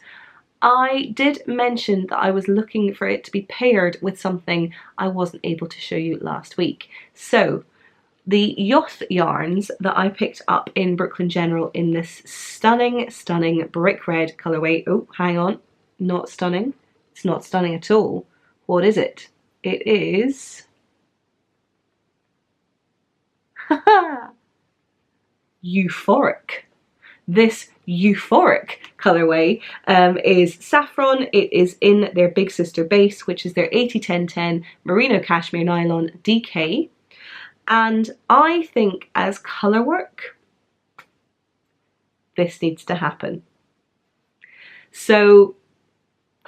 I did mention that I was looking for it to be paired with something I wasn't able to show you last week. So the Yoth yarns that I picked up in Brooklyn General in this stunning, stunning brick red colourway. Oh, hang on, not stunning. It's not stunning at all. What is it? It is... euphoric. This euphoric colourway is saffron. It is in their big sister base, which is their 80-10-10 merino cashmere nylon DK. And I think as colour work, this needs to happen. So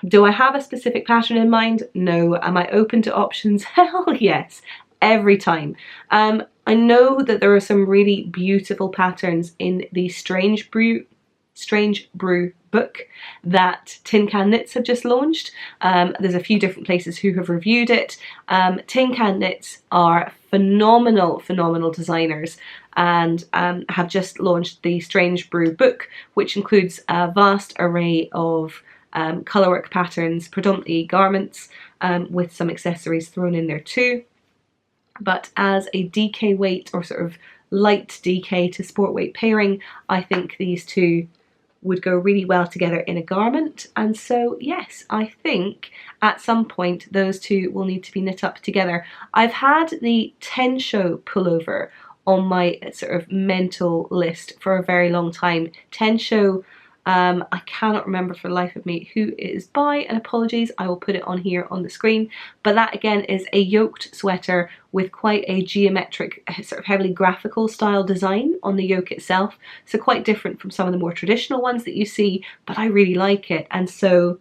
do I have a specific pattern in mind? No. Am I open to options? Hell yes, every time. I know that there are some really beautiful patterns in the Strange Brew book that Tin Can Knits have just launched. There's a few different places who have reviewed it. Tin Can Knits are phenomenal designers, and have just launched the Strange Brew book, which includes a vast array of colourwork patterns, predominantly garments, with some accessories thrown in there too. But as a DK weight, or sort of light DK to sport weight pairing, I think these two would go really well together in a garment. And so yes, I think at some point those two will need to be knit up together. I've had the Tensho pullover on my sort of mental list for a very long time. Tensho, I cannot remember for the life of me who it is by, and apologies, I will put it on here on the screen. But that again is a yoked sweater with quite a geometric, sort of heavily graphical style design on the yoke itself. So quite different from some of the more traditional ones that you see, but I really like it. And so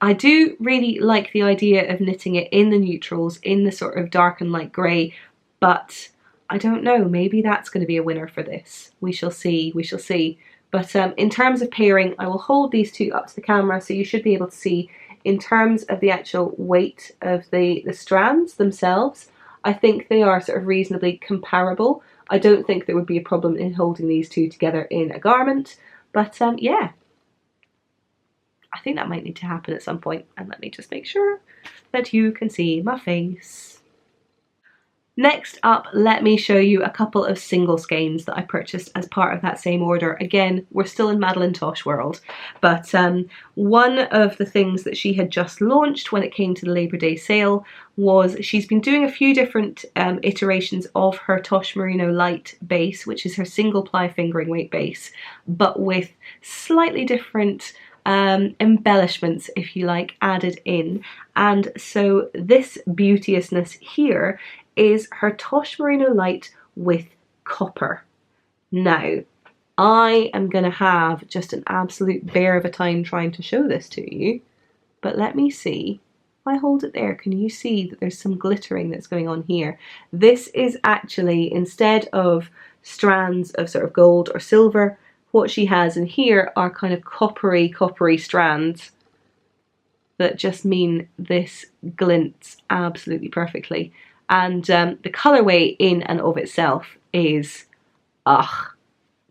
I do really like the idea of knitting it in the neutrals, in the sort of dark and light grey, but I don't know, maybe that's going to be a winner for this. We shall see, we shall see. But in terms of pairing, I will hold these two up to the camera so you should be able to see in terms of the actual weight of the strands themselves. I think they are sort of reasonably comparable. I don't think there would be a problem in holding these two together in a garment. But yeah, I think that might need to happen at some point. And let me just make sure that you can see my face. Next up, let me show you a couple of single skeins that I purchased as part of that same order. Again, we're still in Madeline Tosh world, but one of the things that she had just launched when it came to the Labour Day sale was she's been doing a few different iterations of her Tosh Merino Light base, which is her single ply fingering weight base, but with slightly different embellishments, if you like, added in. And so this beauteousness here is her Tosh Merino Light with copper. Now, I am going to have just an absolute bear of a time trying to show this to you, but let me see. If I hold it there, can you see that there's some glittering that's going on here? This is actually, instead of strands of sort of gold or silver, what she has in here are kind of coppery strands that just mean this glints absolutely perfectly. And the colourway in and of itself is,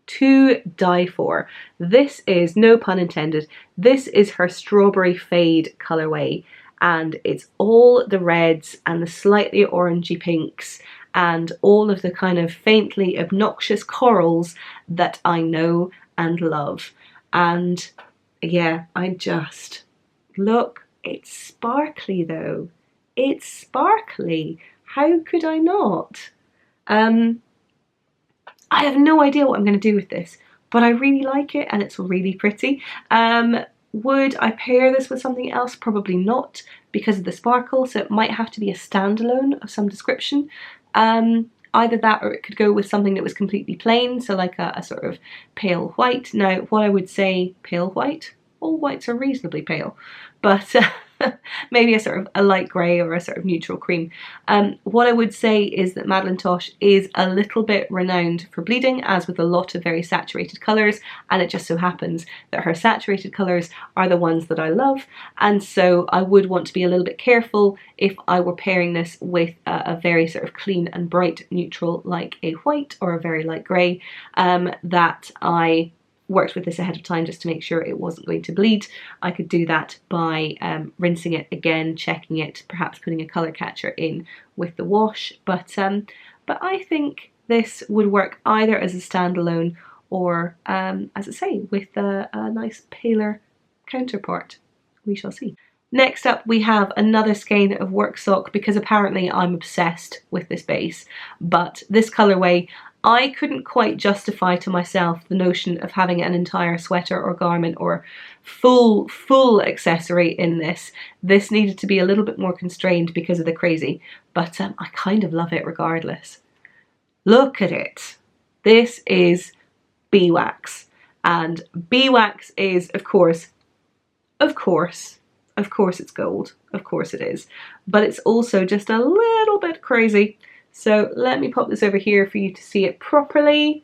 to die for. This is, no pun intended, this is her strawberry fade colourway, and it's all the reds and the slightly orangey pinks and all of the kind of faintly obnoxious corals that I know and love. And yeah, I just, look, it's sparkly though. It's sparkly. How could I not? I have no idea what I'm going to do with this, but I really like it and it's really pretty. Would I pair this with something else? Probably not, because of the sparkle, so it might have to be a standalone of some description. Either that, or it could go with something that was completely plain, so like a sort of pale white. Now, what I would say, pale white? All whites are reasonably pale, but maybe a sort of a light grey or a sort of neutral cream. What I would say is that Madeleine Tosh is a little bit renowned for bleeding, as with a lot of very saturated colours, and it just so happens that her saturated colours are the ones that I love, and so I would want to be a little bit careful if I were pairing this with a very sort of clean and bright neutral like a white or a very light grey, that I worked with this ahead of time just to make sure it wasn't going to bleed. I could do that by rinsing it again, checking it, perhaps putting a colour catcher in with the wash, but I think this would work either as a standalone or, as I say, with a nice paler counterpart. We shall see. Next up we have another skein of work sock, because apparently I'm obsessed with this base, but this colourway, I couldn't quite justify to myself the notion of having an entire sweater or garment or full accessory in this. This needed to be a little bit more constrained because of the crazy, but I kind of love it regardless. Look at it. This is beeswax, and beeswax is, of course it's gold, of course it is, but it's also just a little bit crazy. So let me pop this over here for you to see it properly.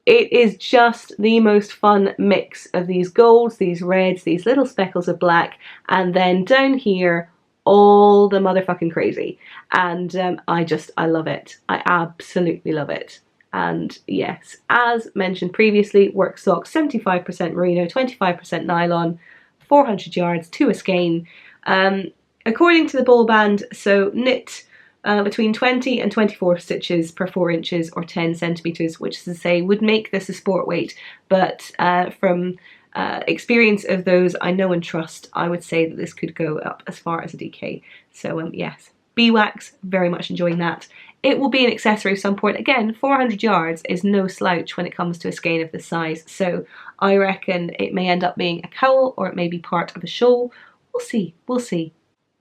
It is just the most fun mix of these golds, these reds, these little speckles of black, and then down here, all the motherfucking crazy. And I love it. I absolutely love it. And yes, as mentioned previously, work sock, 75% merino, 25% nylon, 400 yards to a skein. According to the ball band, so knit between 20 and 24 stitches per 4 inches or 10 centimetres, which is to say would make this a sport weight, but from experience of those I know and trust, I would say that this could go up as far as a DK. So yes, beeswax, very much enjoying that. It will be an accessory of some point. Again, 400 yards is no slouch when it comes to a skein of this size, so I reckon it may end up being a cowl or it may be part of a shawl. We'll see, we'll see.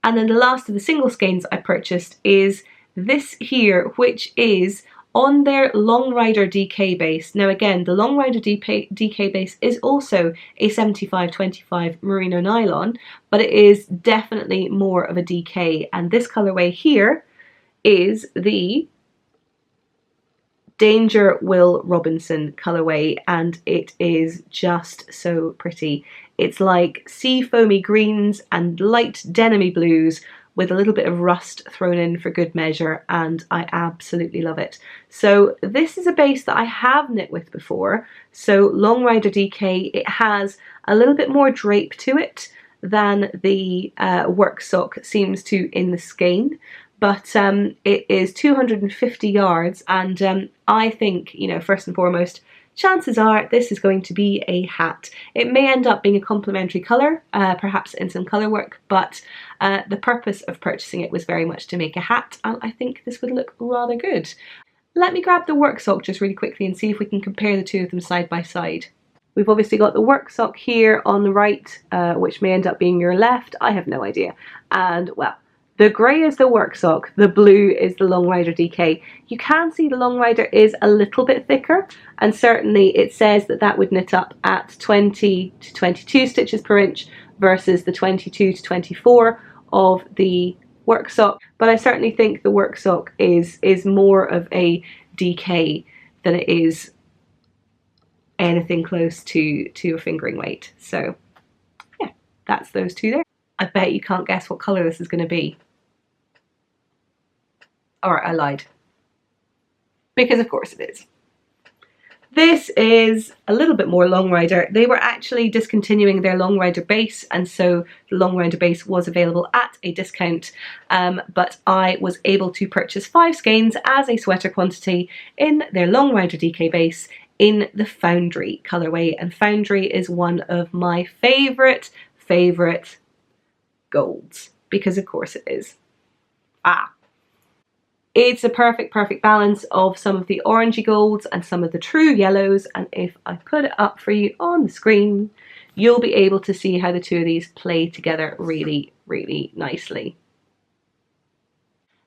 And then the last of the single skeins I purchased is this here, which is on their Long Rider DK base. Now again, the Long Rider DK base is also a 75-25 merino nylon, but it is definitely more of a DK, and this colourway here is the Danger Will Robinson colourway, and it is just so pretty. It's like sea foamy greens and light denimy blues with a little bit of rust thrown in for good measure, and I absolutely love it. So this is a base that I have knit with before. So Long Rider DK, it has a little bit more drape to it than the work sock seems to in the skein, but it is 250 yards, and I think, you know, first and foremost, chances are this is going to be a hat. It may end up being a complementary colour, perhaps in some colour work, but the purpose of purchasing it was very much to make a hat, and I think this would look rather good. Let me grab the work sock just really quickly and see if we can compare the two of them side by side. We've obviously got the work sock here on the right, which may end up being your left, I have no idea. And well, The grey is the work sock, the blue is the Long Rider DK. You can see the Long Rider is a little bit thicker, and certainly it says that that would knit up at 20 to 22 stitches per inch versus the 22 to 24 of the work sock. But I certainly think the work sock is more of a DK than it is anything close to a fingering weight. So yeah, that's those two there. I bet you can't guess what colour this is going to be. Alright, I lied. Because of course it is. This is a little bit more Long Rider. They were actually discontinuing their Long Rider base, and so the Long Rider base was available at a discount, but I was able to purchase 5 skeins as a sweater quantity in their Long Rider DK base in the Foundry colourway, and Foundry is one of my favourite golds, because of course it is. It's a perfect balance of some of the orangey golds and some of the true yellows, and if I put it up for you on the screen, you'll be able to see how the two of these play together really nicely.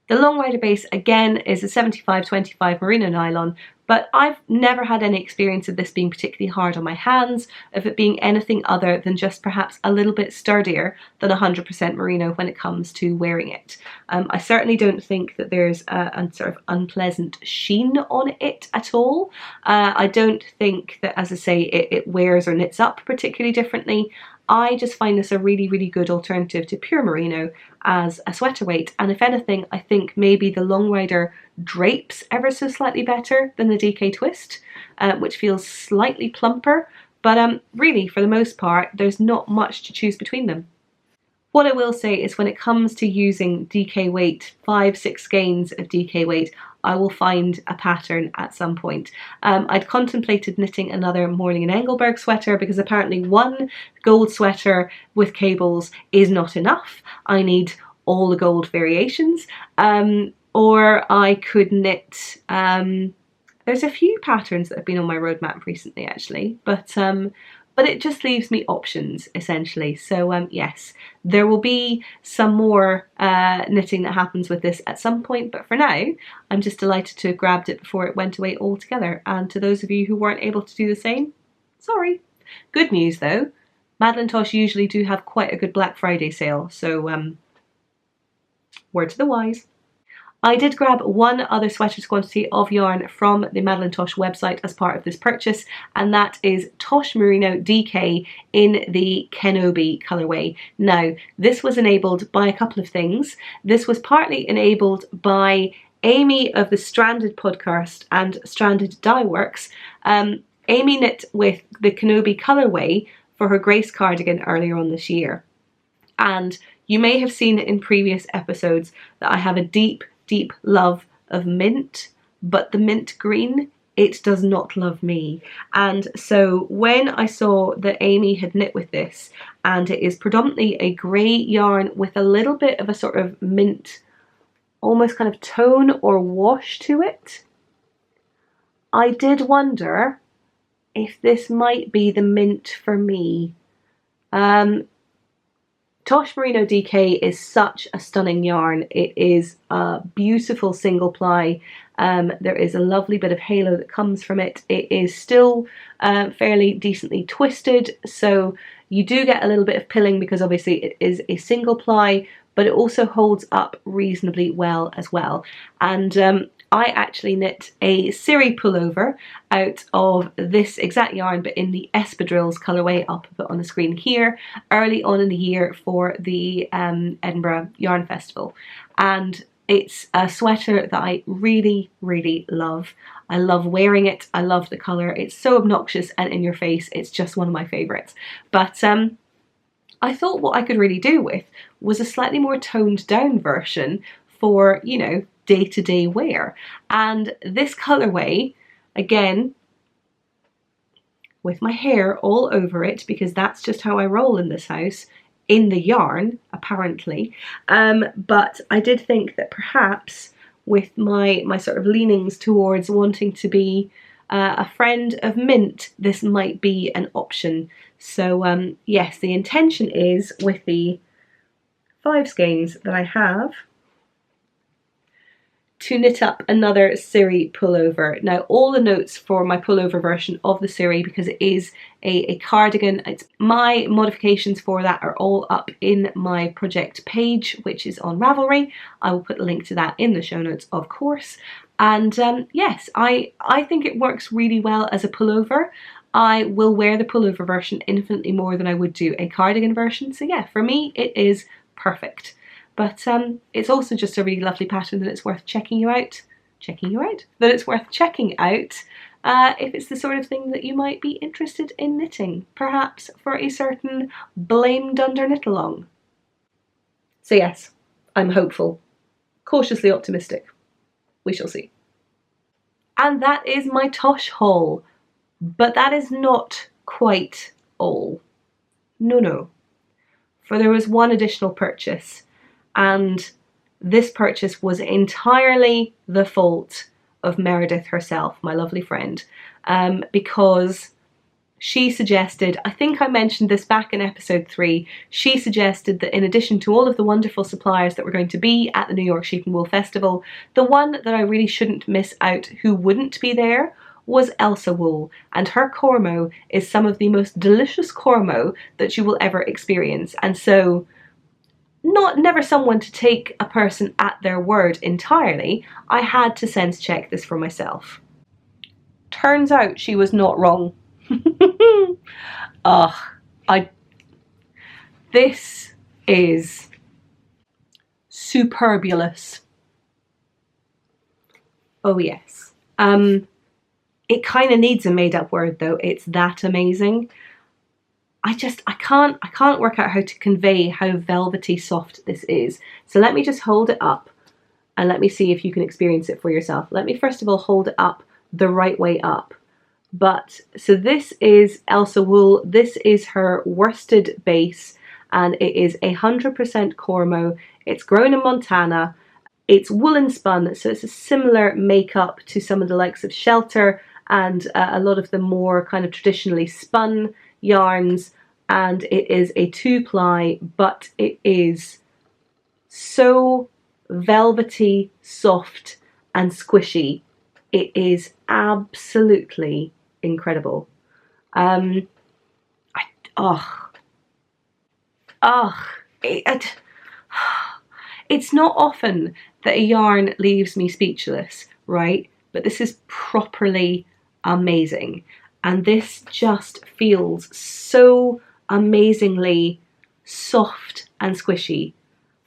The Long Rider base again is a 75-25 merino nylon, but I've never had any experience of this being particularly hard on my hands, of it being anything other than just perhaps a little bit sturdier than 100% merino when it comes to wearing it. I certainly don't think that there's a sort of unpleasant sheen on it at all. I don't think that, as I say, it wears or knits up particularly differently. I just find this a really good alternative to pure merino as a sweater weight, and if anything I think maybe the Long Rider drapes ever so slightly better than the DK Twist, which feels slightly plumper, but really for the most part there's not much to choose between them. What I will say is when it comes to using DK weight, 5-6 skeins of DK weight, I will find a pattern at some point. I'd contemplated knitting another Morning and Engelberg sweater because apparently one gold sweater with cables is not enough. I need all the gold variations. Or I could knit, there's a few patterns that have been on my roadmap recently actually, but it just leaves me options essentially. So yes, there will be some more knitting that happens with this at some point, but for now I'm just delighted to have grabbed it before it went away altogether. And to those of you who weren't able to do the same, sorry. Good news though, Madeline Tosh usually do have quite a good Black Friday sale, so word to the wise. I did grab one other sweaters quantity of yarn from the Madeline Tosh website as part of this purchase, and that is Tosh Merino DK in the Kenobi colourway. Now, this was enabled by a couple of things. This was partly enabled by Amy of the Stranded podcast and Stranded Dye Works. Amy knit with the Kenobi colourway for her Grace cardigan earlier on this year. And you may have seen in previous episodes that I have a deep love of mint, but the mint green, it does not love me. And so when I saw that Amy had knit with this, and it is predominantly a grey yarn with a little bit of a sort of mint, almost kind of tone or wash to it, I did wonder if this might be the mint for me. Tosh Merino DK is such a stunning yarn. It is a beautiful single ply. There is a lovely bit of halo that comes from it. It is still fairly decently twisted, so you do get a little bit of pilling because obviously it is a single ply, but it also holds up reasonably well as well. And I actually knit a Siri pullover out of this exact yarn, but in the Espadrilles colourway. I'll put it on the screen here, early on in the year for the Edinburgh Yarn Festival. And it's a sweater that I really love. I love wearing it. I love the colour. It's so obnoxious and in your face. It's just one of my favourites. But I thought what I could really do with was a slightly more toned down version for, you know, day-to-day wear. And this colourway, again, with my hair all over it, because that's just how I roll in this house, in the yarn, apparently. But I did think that perhaps with my sort of leanings towards wanting to be a friend of mint, this might be an option. So yes, the intention is with the 5 skeins that I have to knit up another Siri pullover. Now all the notes for my pullover version of the Siri, because it is a cardigan, my modifications for that are all up in my project page, which is on Ravelry. I will put a link to that in the show notes, of course. And yes, I think it works really well as a pullover. I will wear the pullover version infinitely more than I would do a cardigan version. So yeah, for me it is perfect. But it's also just a really lovely pattern that it's worth checking out. That it's worth checking out if it's the sort of thing that you might be interested in knitting, perhaps for a certain blamed underknit along. So yes, I'm hopeful, cautiously optimistic. We shall see. And that is my Tosh haul, but that is not quite all. No. For there was one additional purchase. And this purchase was entirely the fault of Meredith herself, my lovely friend, because she suggested, I think I mentioned this back in episode 3, she suggested that in addition to all of the wonderful suppliers that were going to be at the New York Sheep and Wool Festival, the one that I really shouldn't miss out who wouldn't be there was Elsa Wool, and her cormo is some of the most delicious cormo that you will ever experience. And so, never someone to take a person at their word entirely, I had to sense check this for myself. Turns out she was not wrong. This is superbulous. Oh yes. It kind of needs a made-up word though. It's that amazing. I can't work out how to convey how velvety soft this is. So let me just hold it up and let me see if you can experience it for yourself. Let me first of all hold it up the right way up. So this is Elsa Wool. This is her worsted base, and it is 100% cormo. It's grown in Montana. It's woolen spun, so it's a similar makeup to some of the likes of Shelter and a lot of the more kind of traditionally spun yarns, and it is a 2-ply, but it is so velvety, soft and squishy. It is absolutely incredible. It's not often that a yarn leaves me speechless, right? But this is properly amazing. And this just feels so amazingly soft and squishy.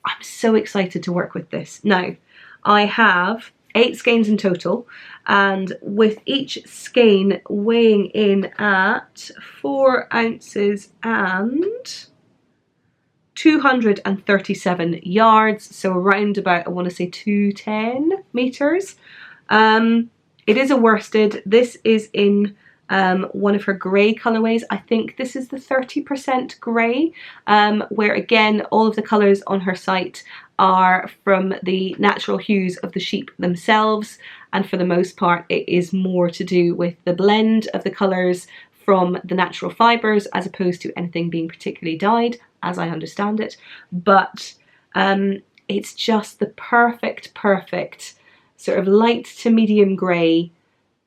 I'm so excited to work with this. Now, I have 8 skeins in total, and with each skein weighing in at 4 ounces and 237 yards, so around about, I want to say 210 meters. It is a worsted. This is in one of her grey colourways. I think this is the 30% grey, where again all of the colours on her site are from the natural hues of the sheep themselves, and for the most part it is more to do with the blend of the colours from the natural fibres as opposed to anything being particularly dyed, as I understand it. But it's just the perfect sort of light to medium grey,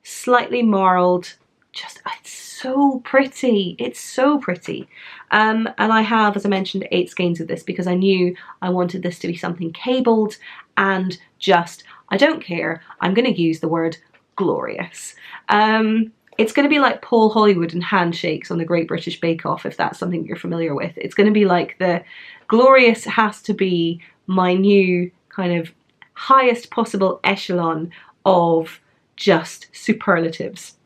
slightly marled. Just, it's so pretty. It's so pretty. And I have, as I mentioned, 8 skeins of this because I knew I wanted this to be something cabled and just, I don't care, I'm going to use the word glorious. It's going to be like Paul Hollywood and handshakes on the Great British Bake Off, if that's something you're familiar with. It's going to be like the glorious has to be my new kind of highest possible echelon of just superlatives.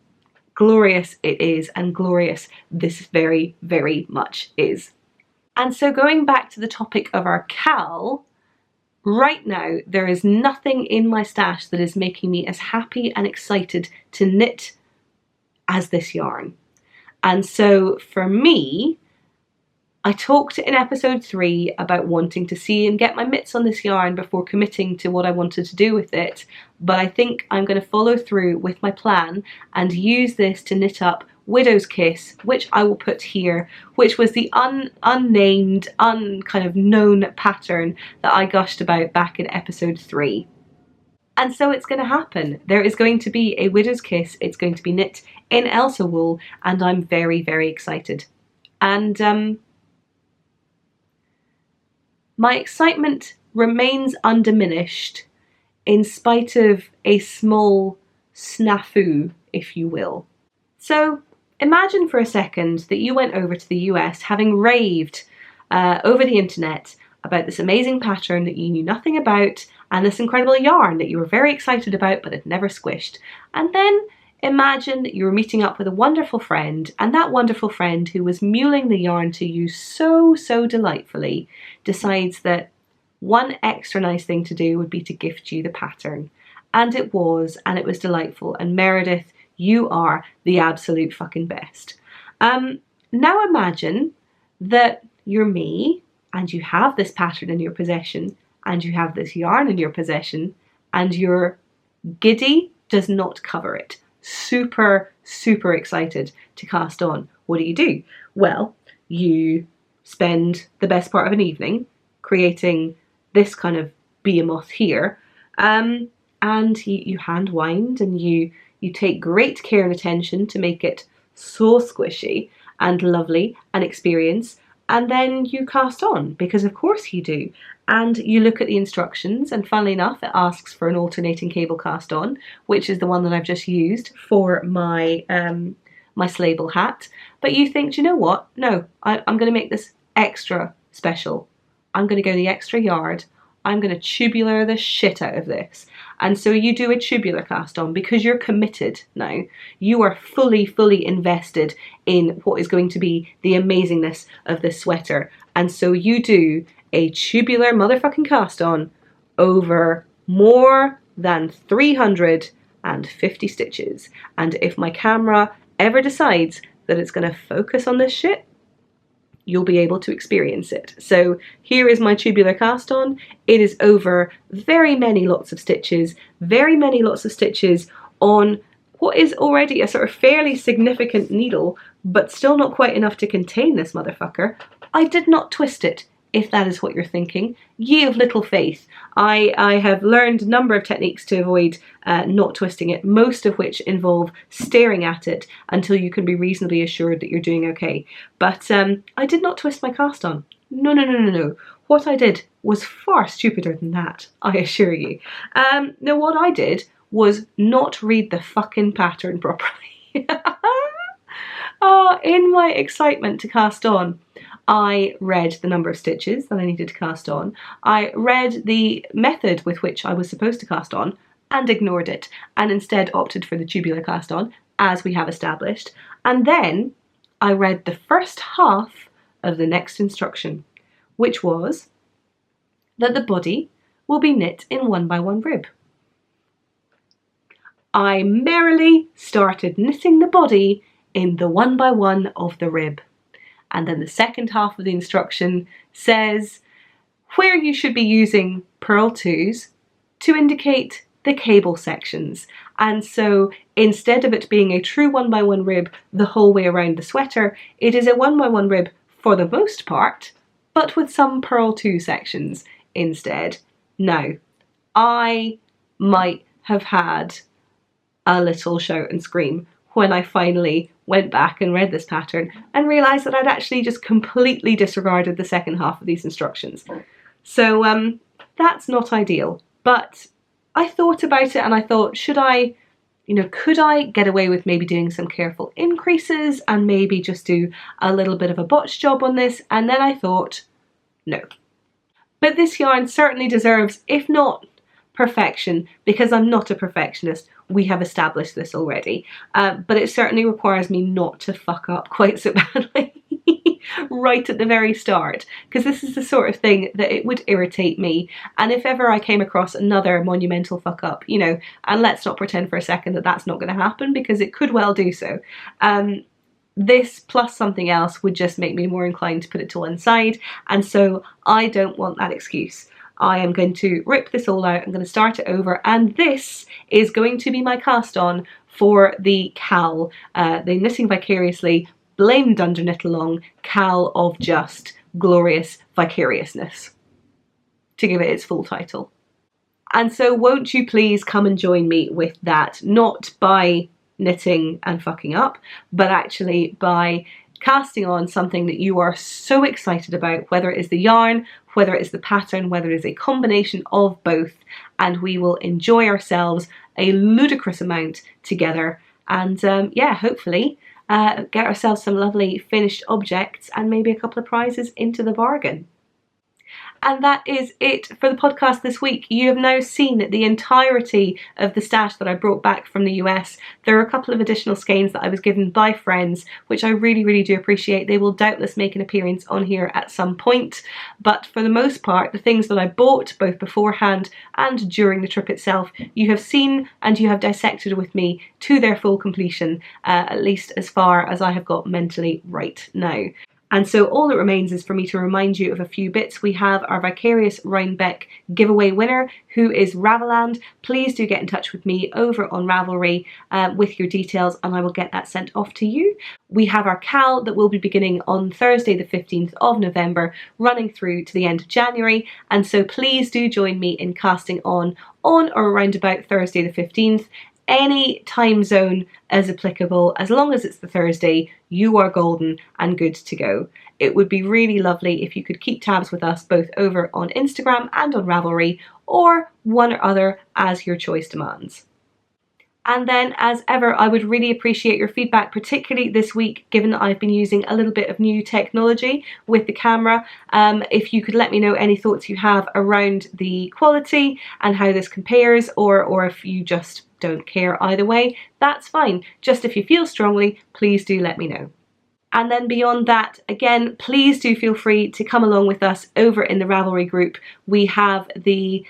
Glorious it is, and glorious this very, very much is. And so going back to the topic of our cowl, right now there is nothing in my stash that is making me as happy and excited to knit as this yarn. And so for me, I talked in episode 3 about wanting to see and get my mitts on this yarn before committing to what I wanted to do with it, but I think I'm going to follow through with my plan and use this to knit up Widow's Kiss, which I will put here, which was the unnamed, kind of known pattern that I gushed about back in episode 3. And so it's going to happen. There is going to be a Widow's Kiss. It's going to be knit in Elsa wool, and I'm very, very excited. And my excitement remains undiminished in spite of a small snafu, if you will. So imagine for a second that you went over to the US having raved over the internet about this amazing pattern that you knew nothing about and this incredible yarn that you were very excited about but had never squished. And then imagine that you were meeting up with a wonderful friend, and that wonderful friend who was muling the yarn to you so delightfully decides that one extra nice thing to do would be to gift you the pattern. And it was delightful. And Meredith, you are the absolute fucking best. Now imagine that you're me, and you have this pattern in your possession, and you have this yarn in your possession, and your giddy does not cover it. Super excited to cast on. What do? Well, you spend the best part of an evening creating this kind of behemoth here, and you hand wind, and you take great care and attention to make it so squishy and lovely an experience, and then you cast on, because of course you do. And you look at the instructions, and funnily enough, it asks for an alternating cable cast on, which is the one that I've just used for my my Slabel hat. But you think, do you know what? No, I'm going to make this extra special. I'm going to go the extra yard. I'm going to tubular the shit out of this. And so you do a tubular cast on because you're committed now. You are fully invested in what is going to be the amazingness of this sweater. And so you do a tubular motherfucking cast on over more than 350 stitches. And if my camera ever decides that it's going to focus on this shit, you'll be able to experience it. So here is my tubular cast on. It is over very many lots of stitches on what is already a sort of fairly significant needle, but still not quite enough to contain this motherfucker. I did not twist it, if that is what you're thinking. Ye of little faith. I have learned a number of techniques to avoid not twisting it, most of which involve staring at it until you can be reasonably assured that you're doing okay. But I did not twist my cast on. No. What I did was far stupider than that, I assure you. No, what I did was not read the fucking pattern properly. Oh, in my excitement to cast on, I read the number of stitches that I needed to cast on. I read the method with which I was supposed to cast on and ignored it, and instead opted for the tubular cast on, as we have established. And then I read the first half of the next instruction, which was that the body will be knit in 1x1 rib. I merrily started knitting the body in the 1x1 of the rib. And then the second half of the instruction says where you should be using purl 2s to indicate the cable sections. And so instead of it being a true 1x1 rib the whole way around the sweater, it is a 1x1 rib for the most part, but with some purl 2 sections instead. Now, I might have had a little shout and scream when I finally went back and read this pattern and realised that I'd actually just completely disregarded the second half of these instructions. So that's not ideal. But I thought about it and I thought, should I, could I get away with maybe doing some careful increases and maybe just do a little bit of a botch job on this? And then I thought, no. But this yarn certainly deserves, if not perfection, because I'm not a perfectionist. We have established this already, but it certainly requires me not to fuck up quite so badly right at the very start, because this is the sort of thing that it would irritate me. And if ever I came across another monumental fuck up, and let's not pretend for a second that that's not going to happen, because it could well do so. This plus something else would just make me more inclined to put it to one side, and so I don't want that excuse. I am going to rip this all out. I'm going to start it over, and this is going to be my cast on for the CAL, the Knitting Vicariously BLAMEDUNDERKNITALONG CAL of Just Glorious Vicariousness, to give it its full title. And so won't you please come and join me with that, not by knitting and fucking up, but actually by casting on something that you are so excited about, whether it is the yarn, whether it is the pattern, whether it is a combination of both, and we will enjoy ourselves a ludicrous amount together, and yeah, hopefully get ourselves some lovely finished objects and maybe a couple of prizes into the bargain. And that is it for the podcast this week. You have now seen the entirety of the stash that I brought back from the US. There are a couple of additional skeins that I was given by friends, which I really, really do appreciate. They will doubtless make an appearance on here at some point. But for the most part, the things that I bought both beforehand and during the trip itself, you have seen and you have dissected with me to their full completion, at least as far as I have got mentally right now. And so all that remains is for me to remind you of a few bits. We have our Vicarious Rhinebeck giveaway winner, who is Raveland. Please do get in touch with me over on Ravelry with your details, and I will get that sent off to you. We have our CAL that will be beginning on Thursday the 15th of November, running through to the end of January. And so please do join me in casting on or around about Thursday the 15th. Any time zone as applicable, as long as it's the Thursday, you are golden and good to go. It would be really lovely if you could keep tabs with us both over on Instagram and on Ravelry, or one or other as your choice demands. And then, as ever, I would really appreciate your feedback, particularly this week, given that I've been using a little bit of new technology with the camera. If you could let me know any thoughts you have around the quality and how this compares, or if you just don't care either way, that's fine. Just if you feel strongly, please do let me know. And then beyond that, again, please do feel free to come along with us over in the Ravelry group. We have the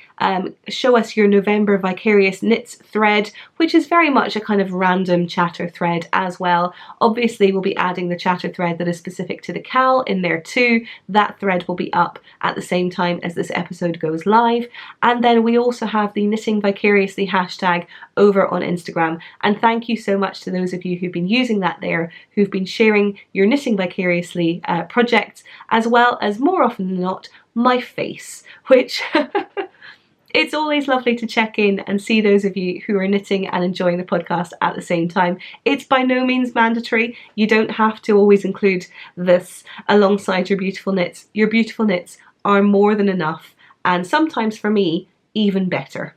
Show Us Your November Vicarious Knits thread, which is very much a kind of random chatter thread as well. Obviously, we'll be adding the chatter thread that is specific to the CAL in there too. That thread will be up at the same time as this episode goes live. And then we also have the Knitting Vicariously hashtag over on Instagram. And thank you so much to those of you who've been using that there, who've been sharing your Knitting Vicariously projects, as well as, more often than not, my face, which it's always lovely to check in and see those of you who are knitting and enjoying the podcast at the same time. It's by no means mandatory. You don't have to always include this alongside your beautiful knits. Your beautiful knits are more than enough, and sometimes for me, even better.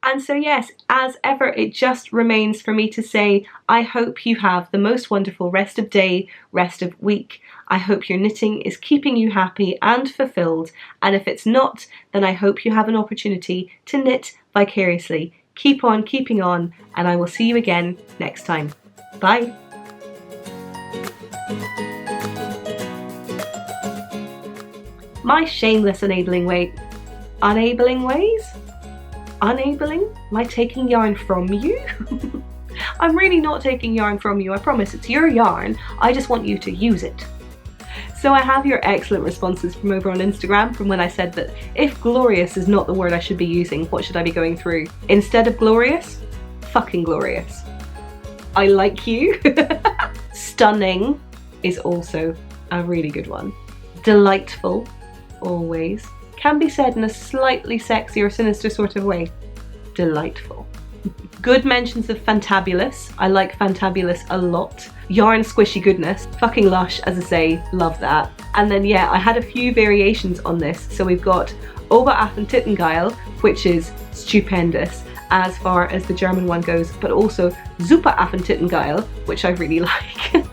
And so yes, as ever, it just remains for me to say, I hope you have the most wonderful rest of day, rest of week. I hope your knitting is keeping you happy and fulfilled. And if it's not, then I hope you have an opportunity to knit vicariously. Keep on keeping on, and I will see you again next time. Bye. My shameless enabling ways? Enabling? Am I taking yarn from you? I'm really not taking yarn from you, I promise. It's your yarn. I just want you to use it. So I have your excellent responses from over on Instagram from when I said that if glorious is not the word I should be using, what should I be going through? Instead of glorious, fucking glorious. I like you. Stunning is also a really good one. Delightful, always. Can be said in a slightly sexy or sinister sort of way. Delightful. Good mentions of fantabulous. I like fantabulous a lot. Yarn squishy goodness. Fucking lush, as I say, love that. And then yeah, I had a few variations on this. So we've got Superaffentittengeil, which is stupendous as far as the German one goes, but also Superaffentittengeil, which I really like.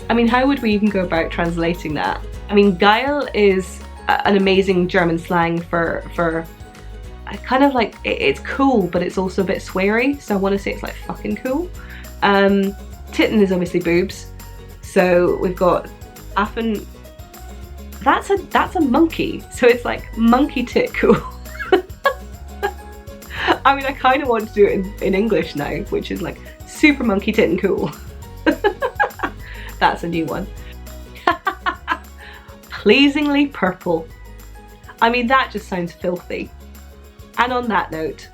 I mean, how would we even go about translating that? I mean, Geil is an amazing German slang for kind of like, it's cool, but it's also a bit sweary, so I want to say it's like fucking cool. Titten is obviously boobs, so we've got Affen. That's a monkey, so it's like monkey tit cool. I mean, I kind of want to do it in English now, which is like super monkey titten cool. That's a new one. Pleasingly purple. I mean, that just sounds filthy. And on that note,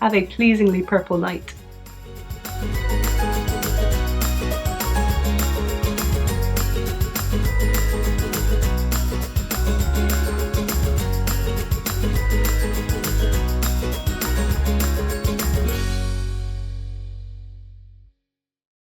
have a pleasingly purple night.